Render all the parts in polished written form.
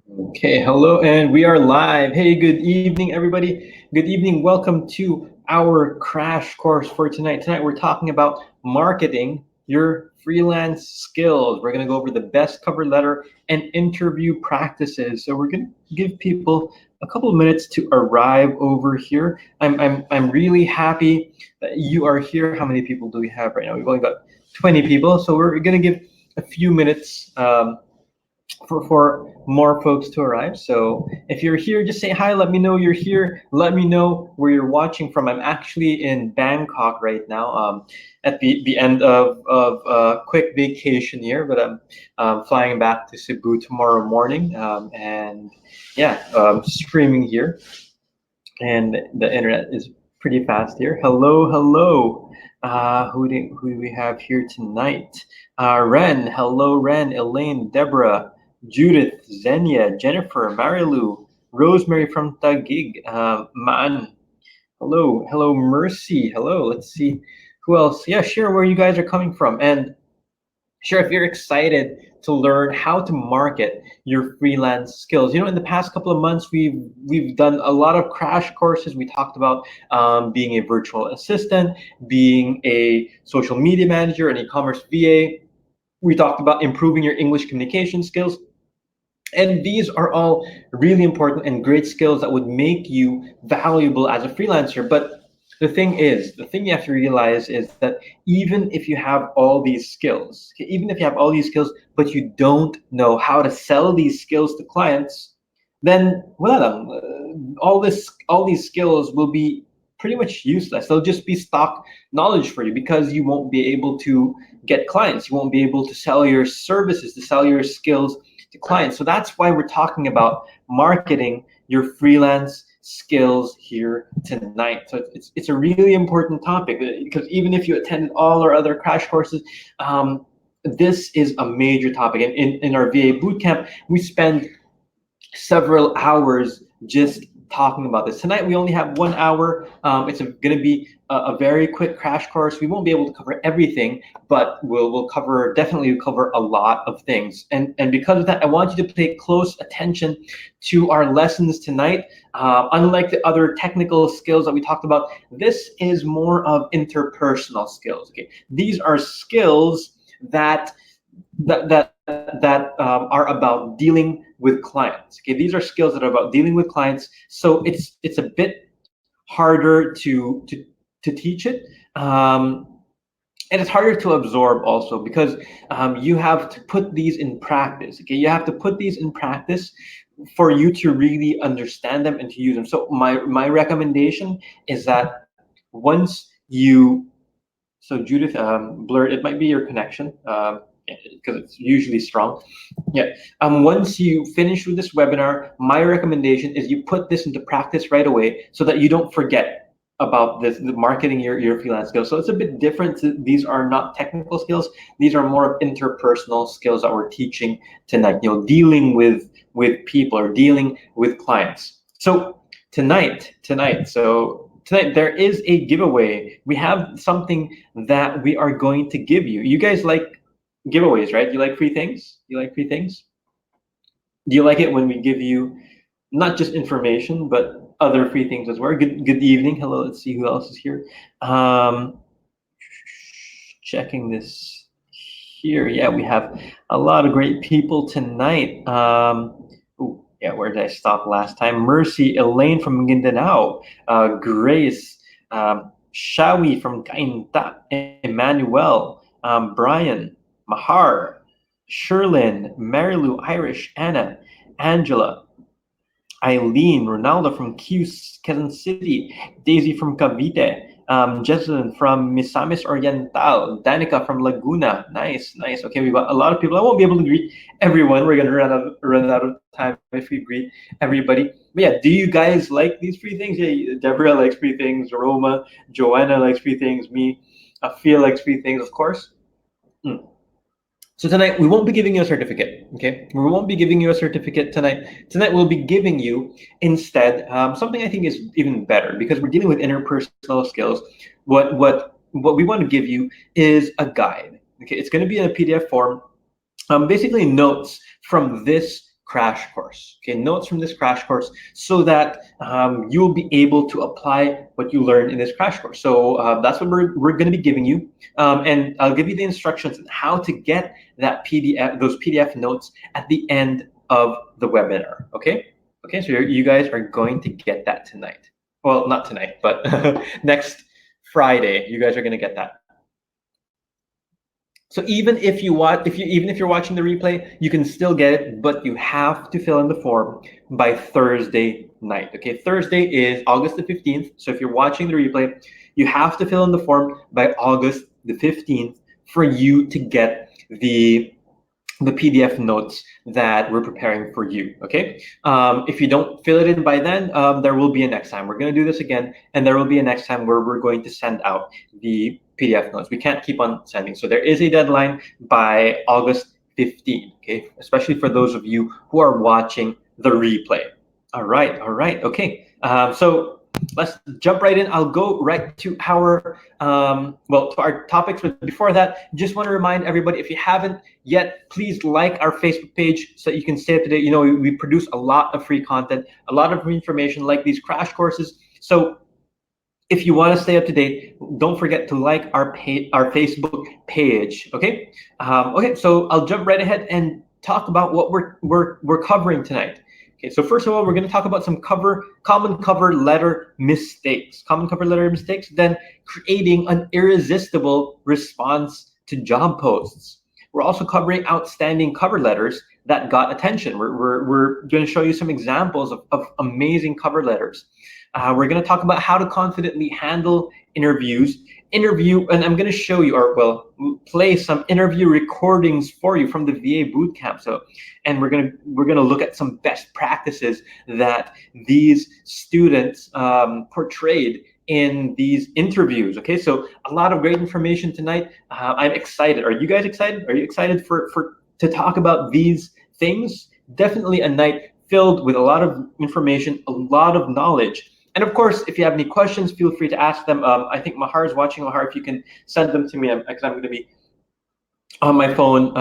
Okay, hello, and we are live. Hey, good evening, everybody. Good evening. Welcome to our crash course for tonight. Tonight, we're talking about marketing your freelance skills. We're going to go over the best cover letter and interview practices. So we're going to give people a couple of minutes to arrive over here. I'm really happy that you are here. How many people do we have right now? We've only got 20 people, so we're going to give a few minutes. For more folks to arrive. So if you're here, just say hi, let me know you're here, let me know where you're watching from. I'm actually in Bangkok right now, at the end of a quick vacation here, but I'm flying back to Cebu tomorrow morning, and yeah, streaming here, and the internet is pretty fast here. Hello, hello. Who do we have here tonight? Ren, hello, Ren, Elaine, Deborah, Judith, Zenia, Jennifer, Marilu, Rosemary from Taguig, Man, hello, hello, Mercy, hello. Let's see who else. Yeah, share where you guys are coming from, and share if you're excited to learn how to market your freelance skills. You know, in the past couple of months, we've done a lot of crash courses. We talked about being a virtual assistant, being a social media manager, an e-commerce VA. We talked about improving your English communication skills. And these are all really important and great skills that would make you valuable as a freelancer. But the thing you have to realize is that even if you have all these skills, okay, even if you have all these skills, but you don't know how to sell these skills to clients, then all these skills will be pretty much useless. They'll just be stock knowledge for you because you won't be able to get clients. You won't be able to sell your services, to sell your skills to clients. So that's why we're talking about marketing your freelance skills here tonight. So it's a really important topic because even if you attended all our other crash courses, this is a major topic. And in our VA bootcamp, we spend several hours just talking about this. Tonight we only have 1 hour. It's going to be a very quick crash course. We won't be able to cover everything, but we'll definitely cover a lot of things. And because of that, I want you to pay close attention to our lessons tonight. Unlike the other technical skills that we talked about, this is more of interpersonal skills. Okay, these are skills that are about dealing with clients. Okay, these are skills that are about dealing with clients. So it's a bit harder to teach it, and it's harder to absorb also because you have to put these in practice. Okay, you have to put these in practice for you to really understand them and to use them. So my recommendation is that once you so Judith, blurred, it might be your connection. Because it's usually strong. Yeah. Once you finish with this webinar, my recommendation is you put this into practice right away so that you don't forget about the marketing your freelance skills. So it's a bit different. These are not technical skills. These are more of interpersonal skills that we're teaching tonight. You know, dealing with people or dealing with clients. So tonight, there is a giveaway. We have something that we are going to give you. You guys like giveaways, right? You like free things? You like free things? Do you like it when we give you not just information, but other free things as well? Good evening. Hello, let's see who else is here. Checking this here. Yeah, we have a lot of great people tonight. Oh, yeah, where did I stop last time? Mercy, Elaine from Mindanao, Grace, Shawi from Kainta, Emmanuel, Brian, Mahar, Sherlyn, Marilu, Irish, Anna, Angela, Eileen, Ronaldo from Quezon City, Daisy from Cavite, Jesselyn from Misamis Oriental, Danica from Laguna. Nice, nice. Okay, we've got a lot of people. I won't be able to greet everyone. We're gonna run out of time if we greet everybody. But yeah, do you guys like these free things? Yeah, Deborah likes free things. Roma, Joanna likes free things. Me, Afia likes free things, of course. So tonight we won't be giving you a certificate, okay? We won't be giving you a certificate tonight. Tonight we'll be giving you instead something I think is even better because we're dealing with interpersonal skills. What we want to give you is a guide. Okay, it's going to be in a PDF form. Basically notes from this crash course. Okay, notes from this crash course, so that you'll be able to apply what you learned in this crash course. So that's what we're going to be giving you, and I'll give you the instructions on how to get that PDF, those PDF notes at the end of the webinar. Okay. Okay, so you guys are going to get that tonight. Well, not tonight, but next Friday, you guys are going to get that. So even if you're watching the replay, you can still get it, but you have to fill in the form by Thursday night. Okay, Thursday is August the 15th. So if you're watching the replay, you have to fill in the form by August the 15th for you to get the PDF notes that we're preparing for you. Okay, if you don't fill it in by then, there will be a next time. We're going to do this again, and there will be a next time where we're going to send out the PDF notes. We can't keep on sending, so there is a deadline by August 15th. Okay, especially for those of you who are watching the replay. All right, okay. So let's jump right in. I'll go right to our to our topics, but before that, just want to remind everybody, if you haven't yet, please like our Facebook page so that you can stay up to date. You know, we produce a lot of free content, a lot of information like these crash courses. So if you want to stay up to date, don't forget to like our Facebook page. Okay. Okay. So I'll jump right ahead and talk about what we're covering tonight. Okay, so first of all, we're going to talk about some common cover letter mistakes. Then creating an irresistible response to job posts. We're also covering outstanding cover letters that got attention. We're going to show you some examples of amazing cover letters. We're going to talk about how to confidently handle interviews. And I'm going to show you, or well, play some interview recordings for you from the VA Bootcamp. So, and we're gonna look at some best practices that these students portrayed in these interviews. Okay, so a lot of great information tonight. I'm excited. Are you guys excited? Are you excited to talk about these things? Definitely a night filled with a lot of information, a lot of knowledge. And of course, if you have any questions, feel free to ask them. I think Mahar is watching. Mahar, if you can send them to me, because I'm going to be on my phone.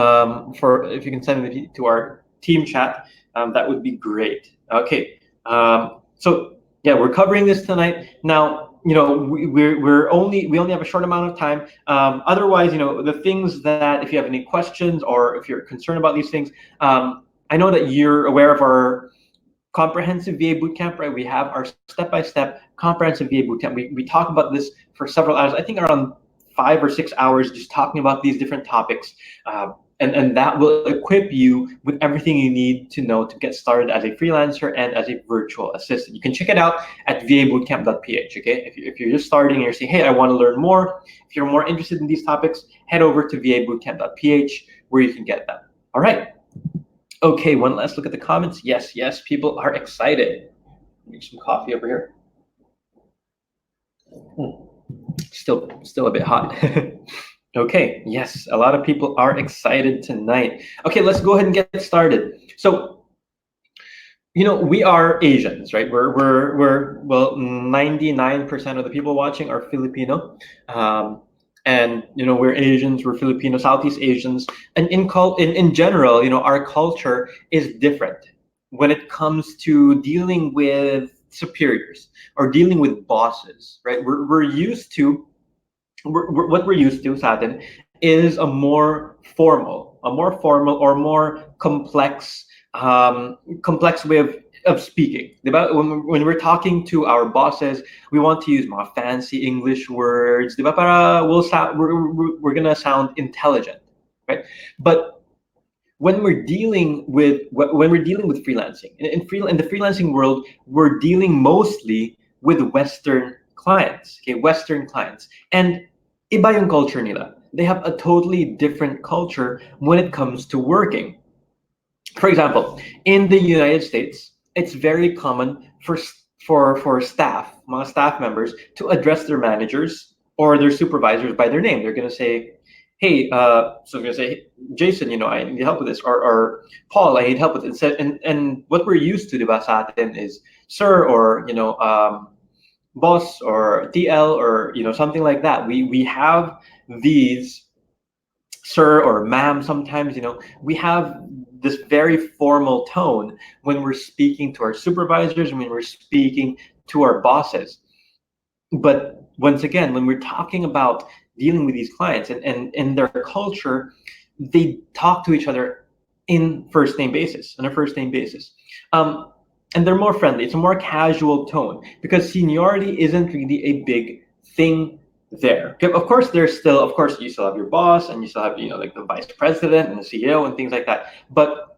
If you can send them to our team chat, that would be great. Okay. So yeah, we're covering this tonight. Now, you know, we only have a short amount of time. Otherwise, you know, the things that, if you have any questions or if you're concerned about these things, I know that you're aware of our comprehensive VA Bootcamp, right? We have our step-by-step comprehensive VA Bootcamp. We talk about this for several hours. I think around 5 or 6 hours just talking about these different topics. And that will equip you with everything you need to know to get started as a freelancer and as a virtual assistant. You can check it out at 𝒂𝒂𝒏𝒈, okay? If you're just starting and you're saying, hey, I want to learn more, if you're more interested in these topics, head over to 𝒂𝒂𝒏𝒈 where you can get that. All right. Okay, one last look at the comments. Yes, people are excited. Get some coffee over here. Still a bit hot. Okay, yes, a lot of people are excited tonight. Okay, let's go ahead and get started. So, you know, we are Asians, right? We're well, 99% of the people watching are Filipino. And you know, we're Asians, we're Filipino, Southeast Asians, and in general, you know, our culture is different when it comes to dealing with superiors or dealing with bosses, right? What we're used to sa atin is a more formal or more complex way of speaking. Diba? When we're talking to our bosses, we want to use more fancy English words. Diba? Para we're gonna sound intelligent, right? But when we're dealing with freelancing, in the freelancing world, we're dealing mostly with Western clients. Okay, Western clients, and iba yung culture nila. They have a totally different culture when it comes to working. For example, in the United States, it's very common for staff, mga staff members, to address their managers or their supervisors by their name. They're gonna say, hey, so I'm gonna say, Jason, you know, I need help with this, or Paul, I need help with this. And what we're used to, diba, sa atin is sir, or you know, boss, or TL, or you know, something like that. We have these sir or ma'am. Sometimes, you know, we have this very formal tone when we're speaking to our supervisors, when we're speaking to our bosses. But once again, when we're talking about dealing with these clients and in their culture, they talk to each other in first name basis, on a first name basis. And they're more friendly. It's a more casual tone because seniority isn't really a big thing there. Okay, of course, there's still, of course, you still have your boss and you still have, like the vice president and the CEO and things like that. But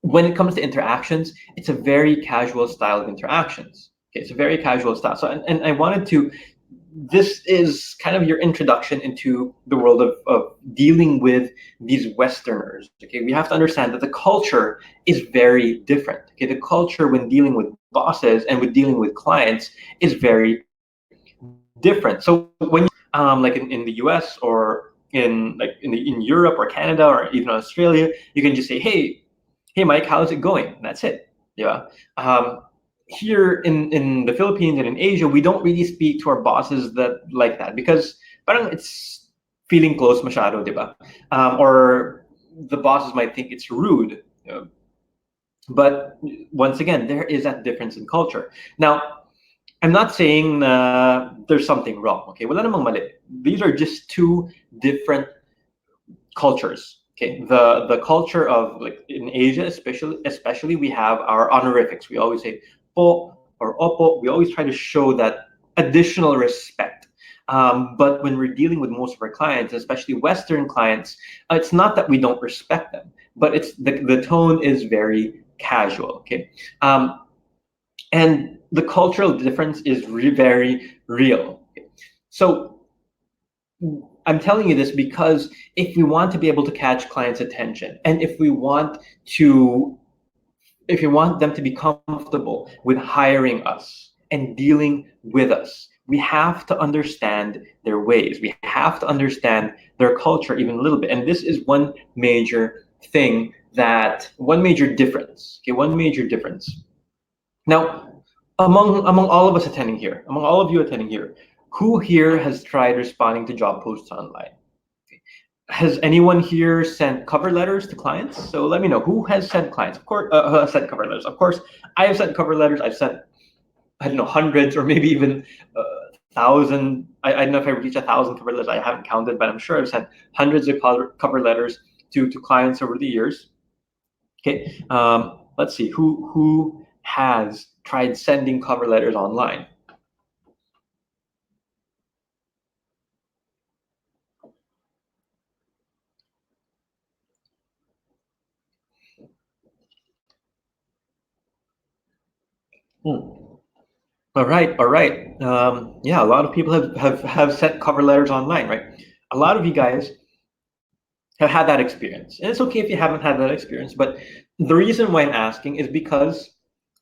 when it comes to interactions, it's a very casual style of interactions. Okay, it's a very casual style. So, and I wanted to, this is kind of your introduction into the world of dealing with these Westerners. Okay, we have to understand that the culture is very different. Okay, the culture when dealing with bosses and with dealing with clients is very different. So when you, like in the US or in Europe or Canada or even Australia, you can just say, hey Mike, how's it going? And that's it. Yeah. Here in the Philippines and in Asia, we don't really speak to our bosses like that because parang it's feeling close masyado, diba? Or the bosses might think it's rude. But once again, there is that difference in culture. Now, I'm not saying there's something wrong. Okay, wala namang mali. These are just two different cultures. Okay, the culture of like in Asia, especially we have our honorifics. We always say po or opo. We always try to show that additional respect. But when we're dealing with most of our clients, especially Western clients, it's not that we don't respect them, but it's the tone is very casual. Okay, and the cultural difference is very real. Okay? So I'm telling you this because if we want to be able to catch clients' attention, and if we want them to be comfortable with hiring us and dealing with us, we have to understand their ways. We have to understand their culture even a little bit. And this is one major thing one major difference. Okay, one major difference. Now, among all of us attending here, among all of you attending here, who here has tried responding to job posts online? Has anyone here sent cover letters to clients? So let me know who has sent clients. Of course, sent cover letters. Of course, I have sent cover letters. I've sent, I don't know, hundreds or maybe even 1,000. I don't know if I reached 1,000 cover letters. I haven't counted, but I'm sure I've sent hundreds of cover letters to clients over the years. Okay, let's see who has tried sending cover letters online. All right, all right. Yeah, a lot of people have sent cover letters online, right? A lot of you guys have had that experience. And it's okay if you haven't had that experience, but the reason why I'm asking is because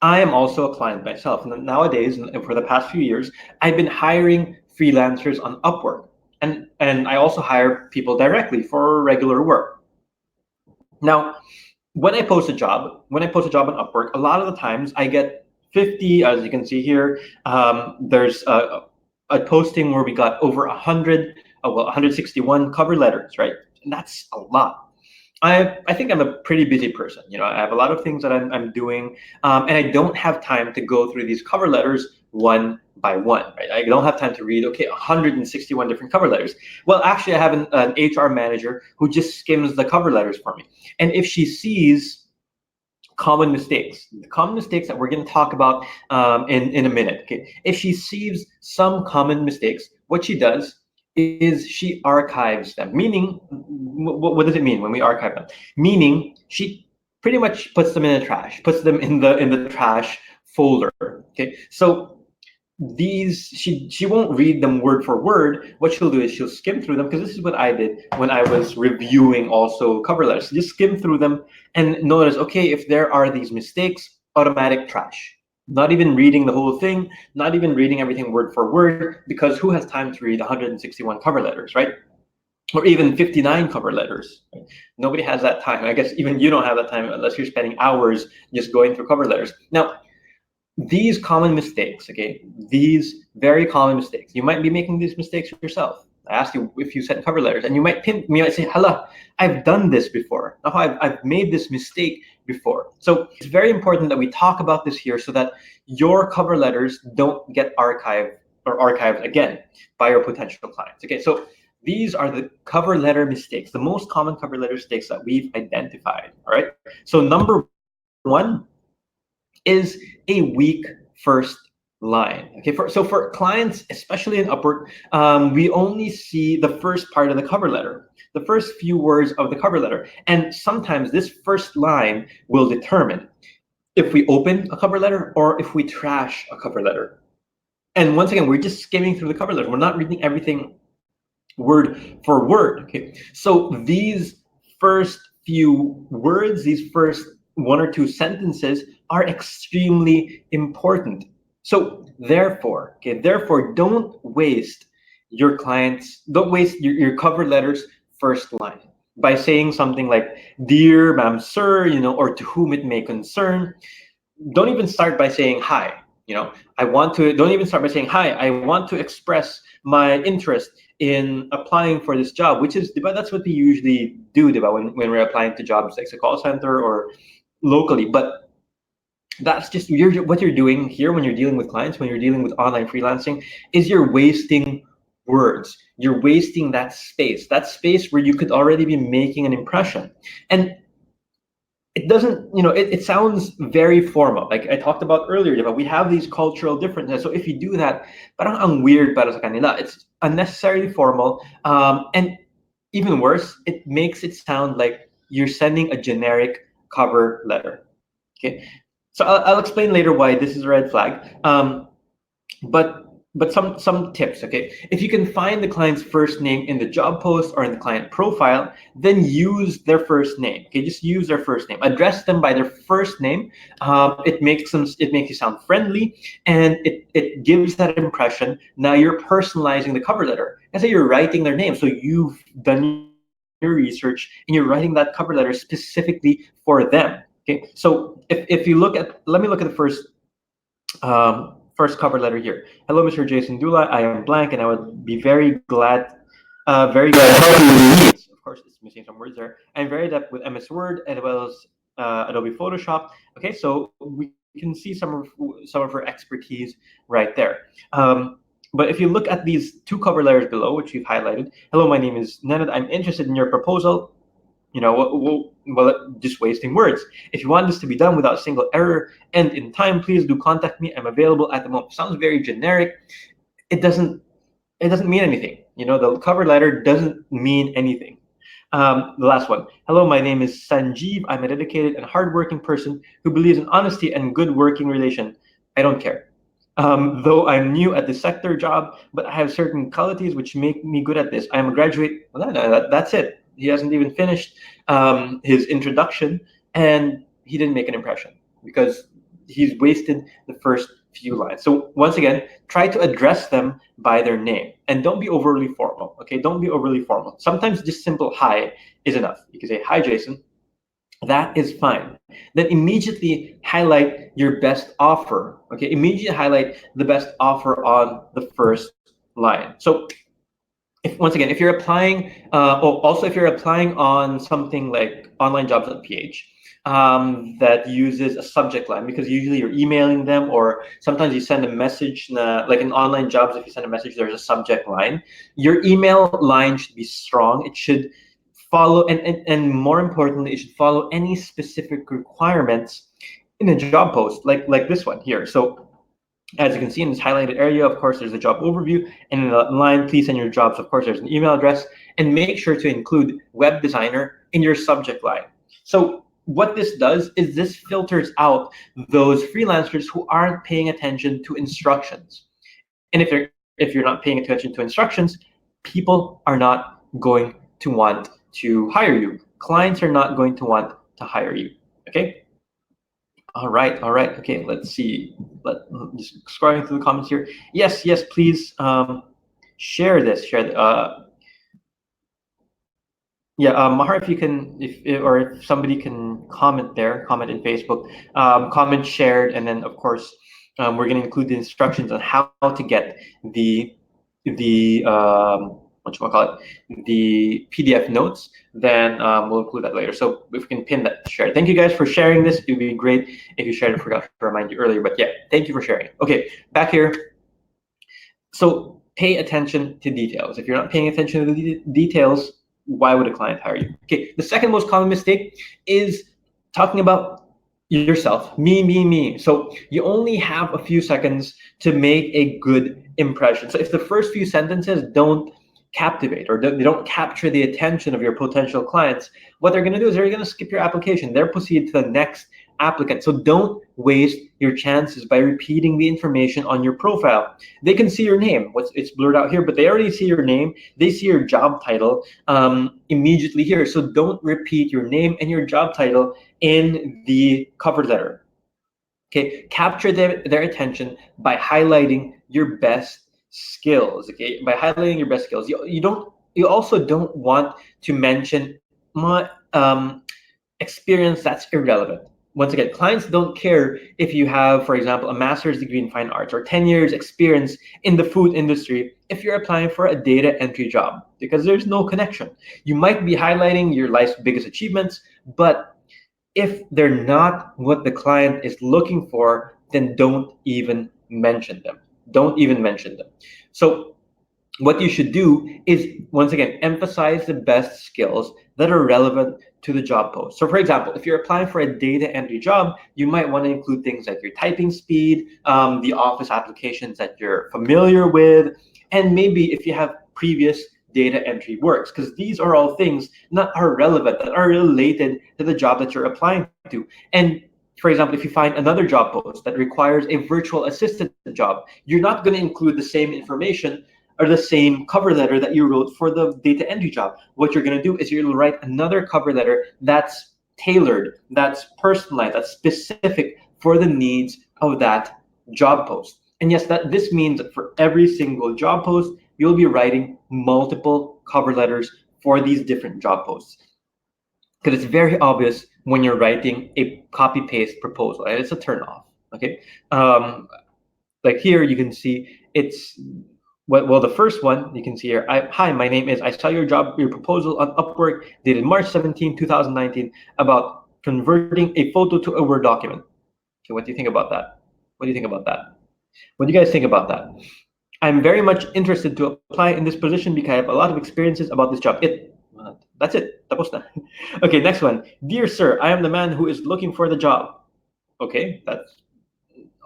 I am also a client myself. And nowadays, and for the past few years, I've been hiring freelancers on Upwork. And I also hire people directly for regular work. Now, when I post a job on Upwork, a lot of the times I get 50, as you can see here. There's a posting where we got over 161 cover letters, right? And that's a lot. I think I'm a pretty busy person. I have a lot of things that I'm doing, and I don't have time to go through these cover letters one by one, right? I don't have time to read, okay, 161 different cover letters. Well, actually, I have an HR manager who just skims the cover letters for me. And if she sees common mistakes, the common mistakes that we're going to talk about in a minute, okay? If she sees some common mistakes, what she does is she archives them. Meaning, what does it mean when we archive them? Meaning, she pretty much puts them in the trash, puts them in the trash folder. Okay, so these she won't read them word for word. What she'll do is she'll skim through them, because this is what I did when I was reviewing also cover letters. Just skim through them and notice, okay, if there are these mistakes, automatic trash. Not even reading the whole thing, not even reading everything word for word, because who has time to read 161 cover letters, right? Or even 59 cover letters. Right? Nobody has that time. I guess even you don't have that time unless you're spending hours just going through cover letters. Now, these common mistakes, okay, these very common mistakes, you might be making these mistakes yourself. I asked you if you sent cover letters, and you might say, "Hala, I've done this before. I've made this mistake before." So it's very important that we talk about this here so that your cover letters don't get archived again by your potential clients. Okay, so these are the cover letter mistakes, the most common cover letter mistakes that we've identified. All right. So number one is a weak first line. Okay, so for clients, especially in Upwork, we only see the first part of the cover letter, the first few words of the cover letter. And sometimes this first line will determine if we open a cover letter or if we trash a cover letter. And once again, we're just skimming through the cover letter. We're not reading everything word for word. Okay, so these first few words, these first one or two sentences are extremely important. So therefore, don't waste your cover letter's first line by saying something like, "Dear ma'am, sir," or "to whom it may concern." Don't even start by saying hi. Don't even start by saying, "Hi, I want to express my interest in applying for this job," that's what we usually do, when we're applying to jobs like a call center or locally. But that's just what you're doing here when you're dealing with clients, when you're dealing with online freelancing, is you're wasting words. You're wasting that space where you could already be making an impression. And it doesn't, it sounds very formal. Like I talked about earlier, but we have these cultural differences. So if you do that, parang ang weird para sa kanila. It's unnecessarily formal. And even worse, it makes it sound like you're sending a generic cover letter. Okay, so I'll explain later why this is a red flag. But some tips. Okay, if you can find the client's first name in the job post or in the client profile, then use their first name. Okay, just use their first name. Address them by their first name. It makes you sound friendly, and it gives that impression. Now you're personalizing the cover letter. And so you're writing their name. So you've done your research and you're writing that cover letter specifically for them. Okay, so if you let me look at the first cover letter here. "Hello, Mr. Jason Dula. I am blank, and I would be very glad to help you with your needs." Of course, it's missing some words there. "I'm very adept with MS Word as well as Adobe Photoshop." Okay, so we can see some of her expertise right there. But if you look at these two cover letters below, which we've highlighted, "Hello, my name is Nenad. I'm interested in your proposal." Well, just wasting words. "If you want this to be done without a single error and in time, please do contact me. I'm available at the moment." Sounds very generic. It doesn't mean anything. The cover letter doesn't mean anything. The last one. "Hello, my name is Sanjeev. I'm a dedicated and hardworking person who believes in honesty and good working relation. I don't care. Though I'm new at this sector job, but I have certain qualities which make me good at this. I am a graduate." Well, that's it. He hasn't even finished his introduction, and he didn't make an impression because he's wasted the first few lines. So once again, try to address them by their name and don't be overly formal. Okay, don't be overly formal. Sometimes just simple hi is enough. You can say, "Hi, Jason." That is fine. Then immediately highlight your best offer. Okay, immediately highlight the best offer on the first line. So once again, if you're applying, if you're applying on something like onlinejobs.ph, that uses a subject line, because usually you're emailing them, or sometimes you send a message, like in online jobs, if you send a message, there's a subject line. Your email line should be strong. It should follow, and more importantly, it should follow any specific requirements in a job post, like this one here. So as you can see in this highlighted area, of course, there's a job overview, and in the line, "Please send your jobs." Of course, there's an email address, and make sure to include web designer in your subject line. So what this does is this filters out those freelancers who aren't paying attention to instructions. And if you're not paying attention to instructions, people are not going to want to hire you. Clients are not going to want to hire you. Okay. All right. Okay, let's see. Just scrolling through the comments here. Yes, please share this. Mahar, if you can, if somebody can comment there, comment in Facebook, comment shared, and then of course we're going to include the instructions on how to get the the PDF notes, then we'll include that later. So if we can pin that, share. Thank you guys for sharing this. It would be great if you shared it. I forgot to remind you earlier, but yeah, thank you for sharing. Okay, back here. So pay attention to details. If you're not paying attention to the details, why would a client hire you? Okay, the second most common mistake is talking about yourself, me. So you only have a few seconds to make a good impression. So if the first few sentences don't captivate or they don't capture the attention of your potential clients, what they're going to do is they're going to skip your application. They'll proceed to the next applicant. So don't waste your chances by repeating the information on your profile. They can see your name. It's blurred out here, but they already see your name. They see your job title immediately here. So don't repeat your name and your job title in the cover letter. Okay, capture their attention by highlighting your best skills. Okay, by highlighting your best skills. You also don't want to mention my experience that's irrelevant. Once again, clients don't care if you have, for example, a master's degree in fine arts or 10 years experience in the food industry if you're applying for a data entry job, because there's no connection. You might be highlighting your life's biggest achievements, but if they're not what the client is looking for, then don't even mention them. Don't even mention them. So what you should do is, once again, emphasize the best skills that are relevant to the job post. So for example, if you're applying for a data entry job, you might want to include things like your typing speed, the office applications that you're familiar with, and maybe if you have previous data entry works, because these are all things that are relevant, that are related to the job that you're applying to. And for example, if you find another job post that requires a virtual assistant job, you're not going to include the same information or the same cover letter that you wrote for the data entry job. What you're going to do is you'll write another cover letter that's tailored, that's personalized, that's specific for the needs of that job post. And yes, this means that for every single job post, you'll be writing multiple cover letters for these different job posts. Because it's very obvious when you're writing a copy-paste proposal, and it's a turn-off, okay? Like here, you can see it's, well, the first one you can see here, hi, my name is, I saw your proposal on Upwork dated March 17, 2019 about converting a photo to a Word document. Okay, what do you think about that? What do you think about that? What do you guys think about that? I'm very much interested to apply in this position because I have a lot of experiences about this job. That's it. Tapos na. Okay, next one. Dear sir, I am the man who is looking for the job. Okay, that's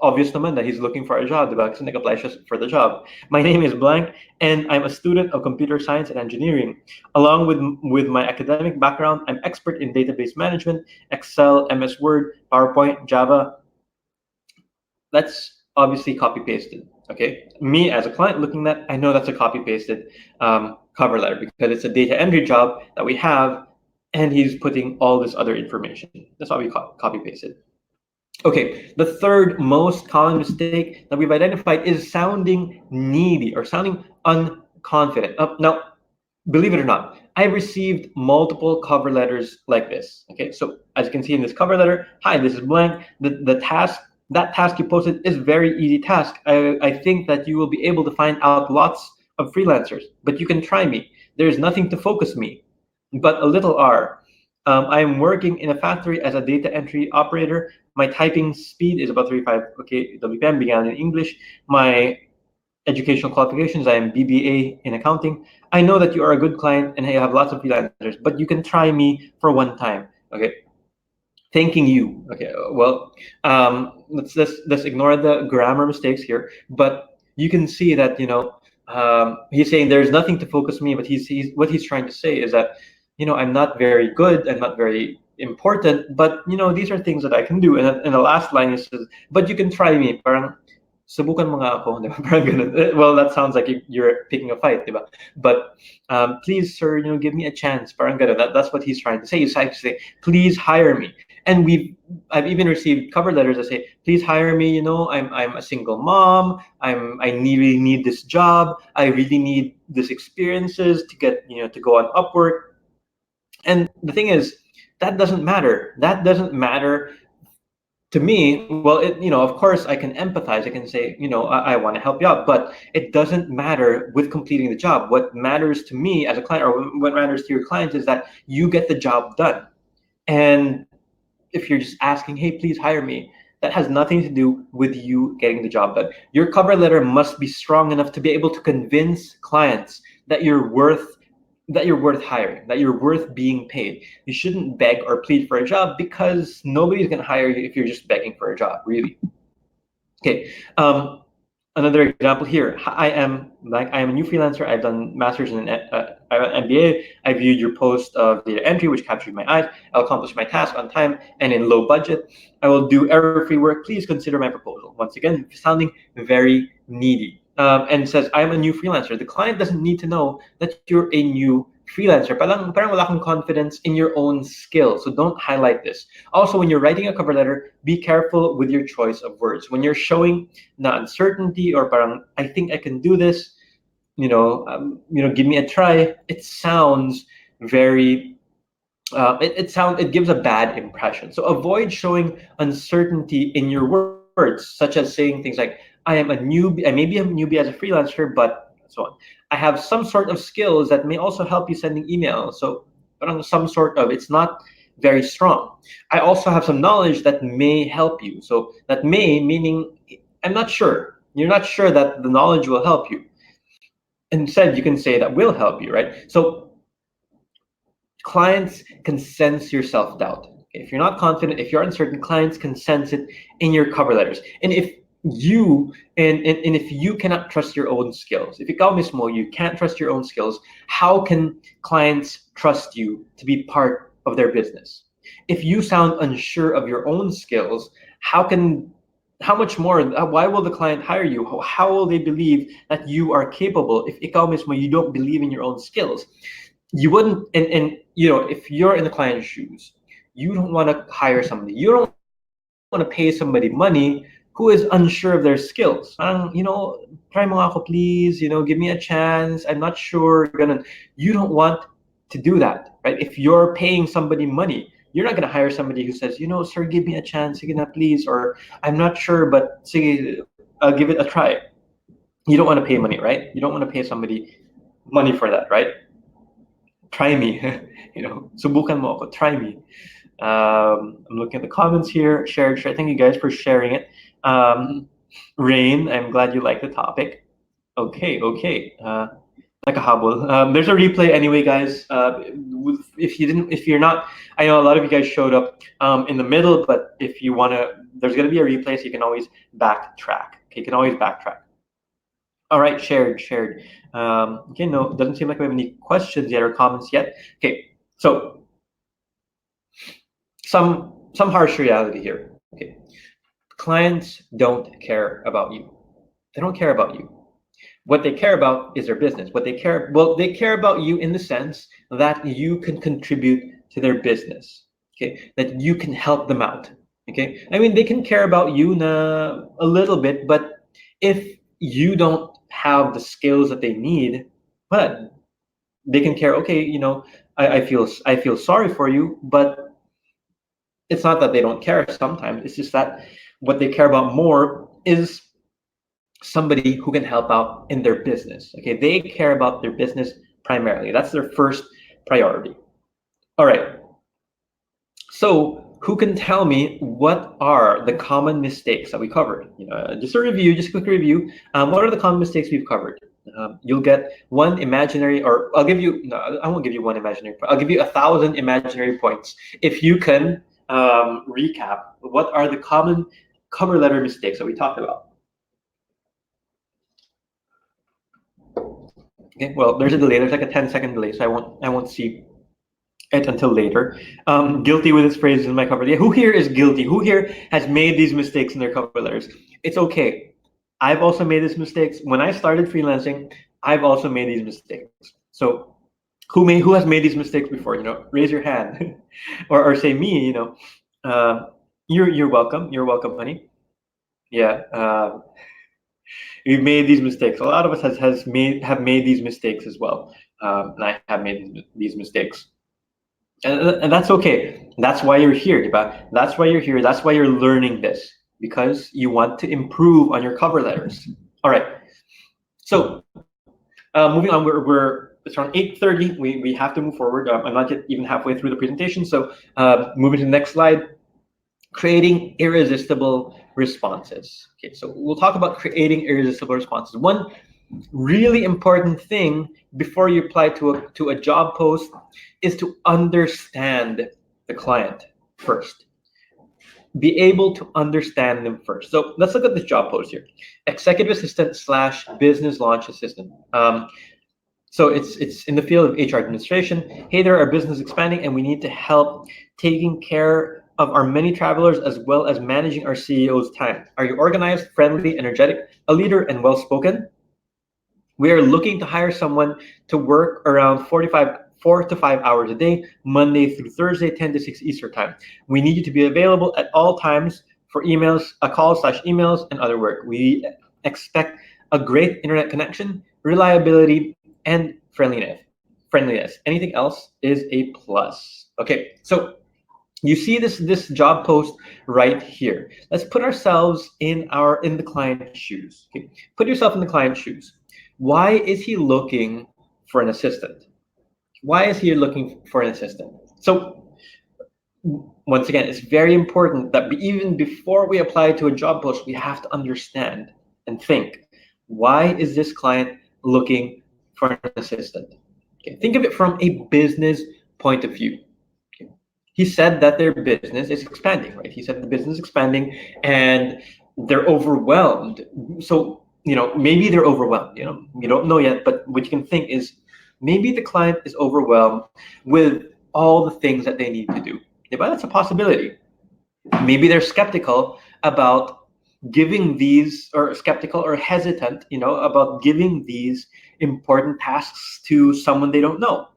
obvious naman that he's looking for a job, diba? Kasi nag-apply siya for the job. My name is blank, and I'm a student of computer science and engineering. Along with my academic background, I'm expert in database management, Excel, MS Word, PowerPoint, Java. That's obviously copy-pasted, okay? Me, as a client looking at that, I know that's a copy-pasted cover letter because it's a data entry job that we have, and he's putting all this other information. That's why we copy-pasted. Okay, the third most common mistake that we've identified is sounding needy or sounding unconfident. Now, believe it or not, I've received multiple cover letters like this. Okay, so as you can see in this cover letter, hi, this is blank. That task you posted is very easy task. I think that you will be able to find out lots of freelancers, but you can try me. There's nothing to focus me, but a little R. I'm working in a factory as a data entry operator. My typing speed is about 35 𝒂𝒏𝒄𝒆, began in English. My educational qualifications, I am BBA in accounting. I know that you are a good client and you have lots of freelancers, but you can try me for one time. Okay, thanking you. Okay, well, let's ignore the grammar mistakes here, but you can see that, you know, he's saying there's nothing to focus me, but what he's trying to say is that, you know, I'm not very good, I'm not very important, but you know, these are things that I can do. And in the last line, he says, but you can try me. Parang, subukan mo nga ako, diba? Parang ganun. Well, that sounds like you're picking a fight, diba? But please, sir, you know, give me a chance. Parang ganun. That's what he's trying to say. He's trying to say, please hire me. And I've even received cover letters that say, please hire me. You know, I'm a single mom. I really need this job. I really need this experiences to get, you know, to go on Upwork. And the thing is, that doesn't matter. That doesn't matter to me, well, of course, I can empathize. I can say, I want to help you out, but it doesn't matter with completing the job. What matters to me as a client, or what matters to your client, is that you get the job done. And if you're just asking, hey, please hire me, that has nothing to do with you getting the job done. Your cover letter must be strong enough to be able to convince clients that you're worth hiring, that you're worth being paid. You shouldn't beg or plead for a job, because nobody's going to hire you if you're just begging for a job, really. Okay. Another example here. I am a new freelancer. I've done masters in MBA. I viewed your post of data entry, which captured my eye. I'll accomplish my task on time and in low budget. I will do error-free work. Please consider my proposal. Once again, sounding very needy. And says, I'm a new freelancer. The client doesn't need to know that you're a new freelancer. Parang wala kang confidence in your own skills. So don't highlight this. Also, when you're writing a cover letter, be careful with your choice of words. When you're showing na uncertainty, or parang, I think I can do this, give me a try, it sounds very it gives a bad impression. So avoid showing uncertainty in your words, such as saying things like, I am a newbie, I may be a newbie as a freelancer, but so on. I have some sort of skills that may also help you sending emails. So some sort of, it's not very strong. I also have some knowledge that may help you. So that may, meaning I'm not sure. You're not sure that the knowledge will help you. Instead, you can say that will help you, right? So clients can sense your self-doubt. If you're not confident, if you're uncertain, clients can sense it in your cover letters. And if you if you cannot trust your own skills, if ikaw mismo, you can't trust your own skills, how can clients trust you to be part of their business? If you sound unsure of your own skills, how much more, why will the client hire you? How will they believe that you are capable if ikaw mismo, you don't believe in your own skills? You wouldn't, and if you're in the client's shoes, you don't want to hire somebody, you don't want to pay somebody money who is unsure of their skills. Try mo ako please, give me a chance, I'm not sure. You don't want to do that, right? If you're paying somebody money, you're not going to hire somebody who says, sir, give me a chance, sige na please, or I'm not sure, but sige, I'll give it a try. You don't want to pay money, right? You don't want to pay somebody money for that, right? Try me, subukan mo ako, try me. I'm looking at the comments here. Share. Thank you guys for sharing it. Rain, I'm glad you like the topic. Okay. Nakahabol. There's a replay anyway, guys. If you're not, I know a lot of you guys showed up in the middle, but if you wanna, there's gonna be a replay, so you can always backtrack. Okay, you can always backtrack. All right, shared. Okay, no, doesn't seem like we have any questions yet or comments yet. Okay, so some harsh reality here. Okay, clients don't care about you. They don't care about you. What they care about is their business. They care about you in the sense that you can contribute to their business. Okay, that you can help them out. Okay, I mean, they can care about you a little bit, but if you don't have the skills that they need, but they can care. Okay, I feel sorry for you, but it's not that they don't care sometimes. It's just that what they care about more is somebody who can help out in their business. Okay, they care about their business primarily. That's their first priority. All right. So who can tell me what are the common mistakes that we covered? Just a quick review. What are the common mistakes we've covered? You'll get one imaginary, or I'll give you, no, I won't give you one imaginary point. I'll give you 1,000 imaginary points if you can recap what are the common cover letter mistakes that we talked about. Okay, well, there's a delay. There's like a 10-second delay, so I won't see it until later. Guilty with its phrases in my cover. Yeah, who here is guilty? Who here has made these mistakes in their cover letters? It's okay. I've also made these mistakes. When I started freelancing, I've also made these mistakes. So who has made these mistakes before? Raise your hand, or say me. You're welcome. You're welcome, honey. Yeah. We've made these mistakes. A lot of us have made these mistakes as well, and I have made these mistakes. And that's okay. That's why you're here, diba? That's why you're here. That's why you're learning this, because you want to improve on your cover letters. All right. So moving on, it's around 8:30. We have to move forward. I'm not yet even halfway through the presentation. So moving to the next slide. Creating irresistible responses. Okay, so we'll talk about creating irresistible responses. One really important thing before you apply to a job post is to understand the client first. Be able to understand them first. So let's look at this job post here. Executive assistant / business launch assistant. So it's in the field of HR administration. Hey there, our business is expanding and we need to help taking care of our many travelers as well as managing our CEO's time. Are you organized, friendly, energetic, a leader, and well-spoken? We are looking to hire someone to work around 4 to 5 hours a day, Monday through Thursday, 10 to 6 Eastern time. We need you to be available at all times for emails, calls / emails, and other work. We expect a great internet connection, reliability, and friendliness. Anything else is a plus. Okay, so you see this job post right here. Let's put ourselves in the client's shoes. Okay? Put yourself in the client's shoes. Why is he looking for an assistant? Why is he looking for an assistant? So once again, it's very important that even before we apply to a job post, we have to understand and think, why is this client looking for an assistant? Okay, think of it from a business point of view. Okay. He said that their business is expanding, right? He said the business is expanding and they're overwhelmed. So, maybe they're overwhelmed, you don't know yet, but what you can think is maybe the client is overwhelmed with all the things that they need to do. Yeah, but that's a possibility. Maybe they're skeptical about giving these, or skeptical or hesitant, about giving these important tasks to someone they don't know.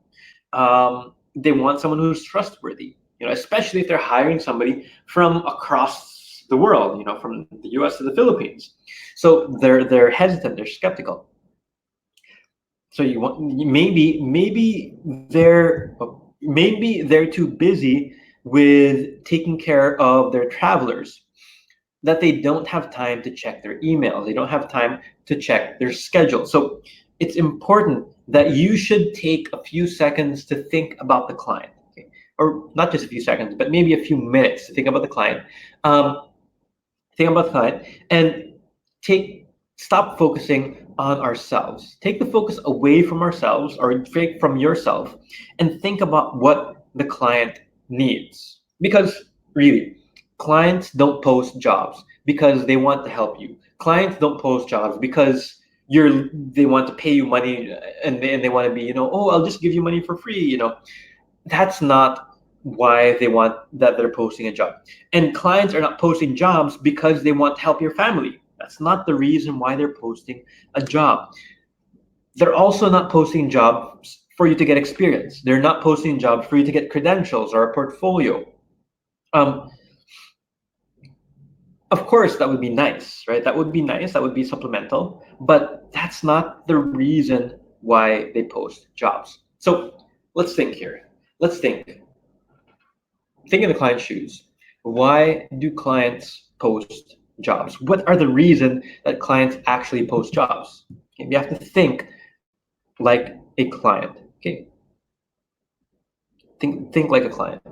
They want someone who's trustworthy, especially if they're hiring somebody from across the world, from the US to the Philippines. So they're hesitant, they're skeptical. So maybe they're too busy with taking care of their travelers that they don't have time to check their emails. They don't have time to check their schedule. So it's important that you should take a few seconds to think about the client, okay? Or not just a few seconds, but maybe a few minutes to think about the client. And stop focusing on ourselves. Take the focus away from ourselves, or from yourself, and think about what the client needs. Because really, clients don't post jobs because they want to help you. Clients don't post jobs because they want to pay you money and they want to be, oh, I'll just give you money for free. That's not why they're posting a job. And clients are not posting jobs because they want to help your family. That's not the reason why they're posting a job. They're also not posting jobs for you to get experience. They're not posting jobs for you to get credentials or a portfolio. Of course, that would be nice, right? That would be nice. That would be supplemental. But that's not the reason why they post jobs. So let's think here. Let's think. Think in the client's shoes. Why do clients post jobs? What are the reasons that clients actually post jobs? Okay, you have to think like a client. Okay. Think like a client.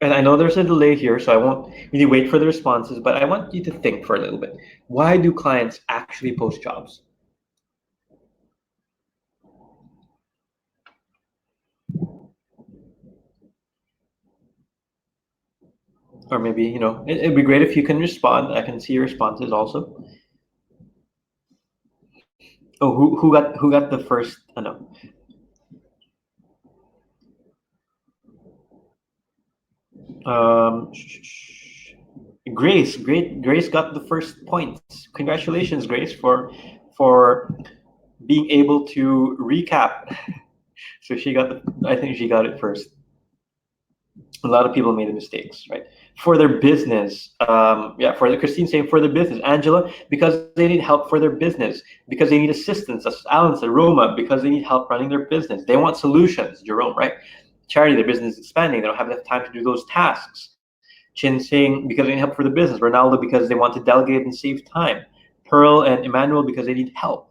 And I know there's a delay here, so I won't really wait for the responses, but I want you to think for a little bit. Why do clients actually post jobs? Or maybe, it'd be great if you can respond. I can see your responses also. Oh, who got the first? Oh, no. Grace got the first points. Congratulations, Grace, for being able to recap. So I think she got it first. A lot of people made the mistakes, right? For their business, Christine saying for their business. Angela, because they need help for their business, because they need assistance. That's Alan said. Roma, because they need help running their business. They want solutions. Jerome, right? Charity, their business is expanding. They don't have enough time to do those tasks. Chin saying because they need help for the business. Ronaldo because they want to delegate and save time. Pearl and Emmanuel because they need help.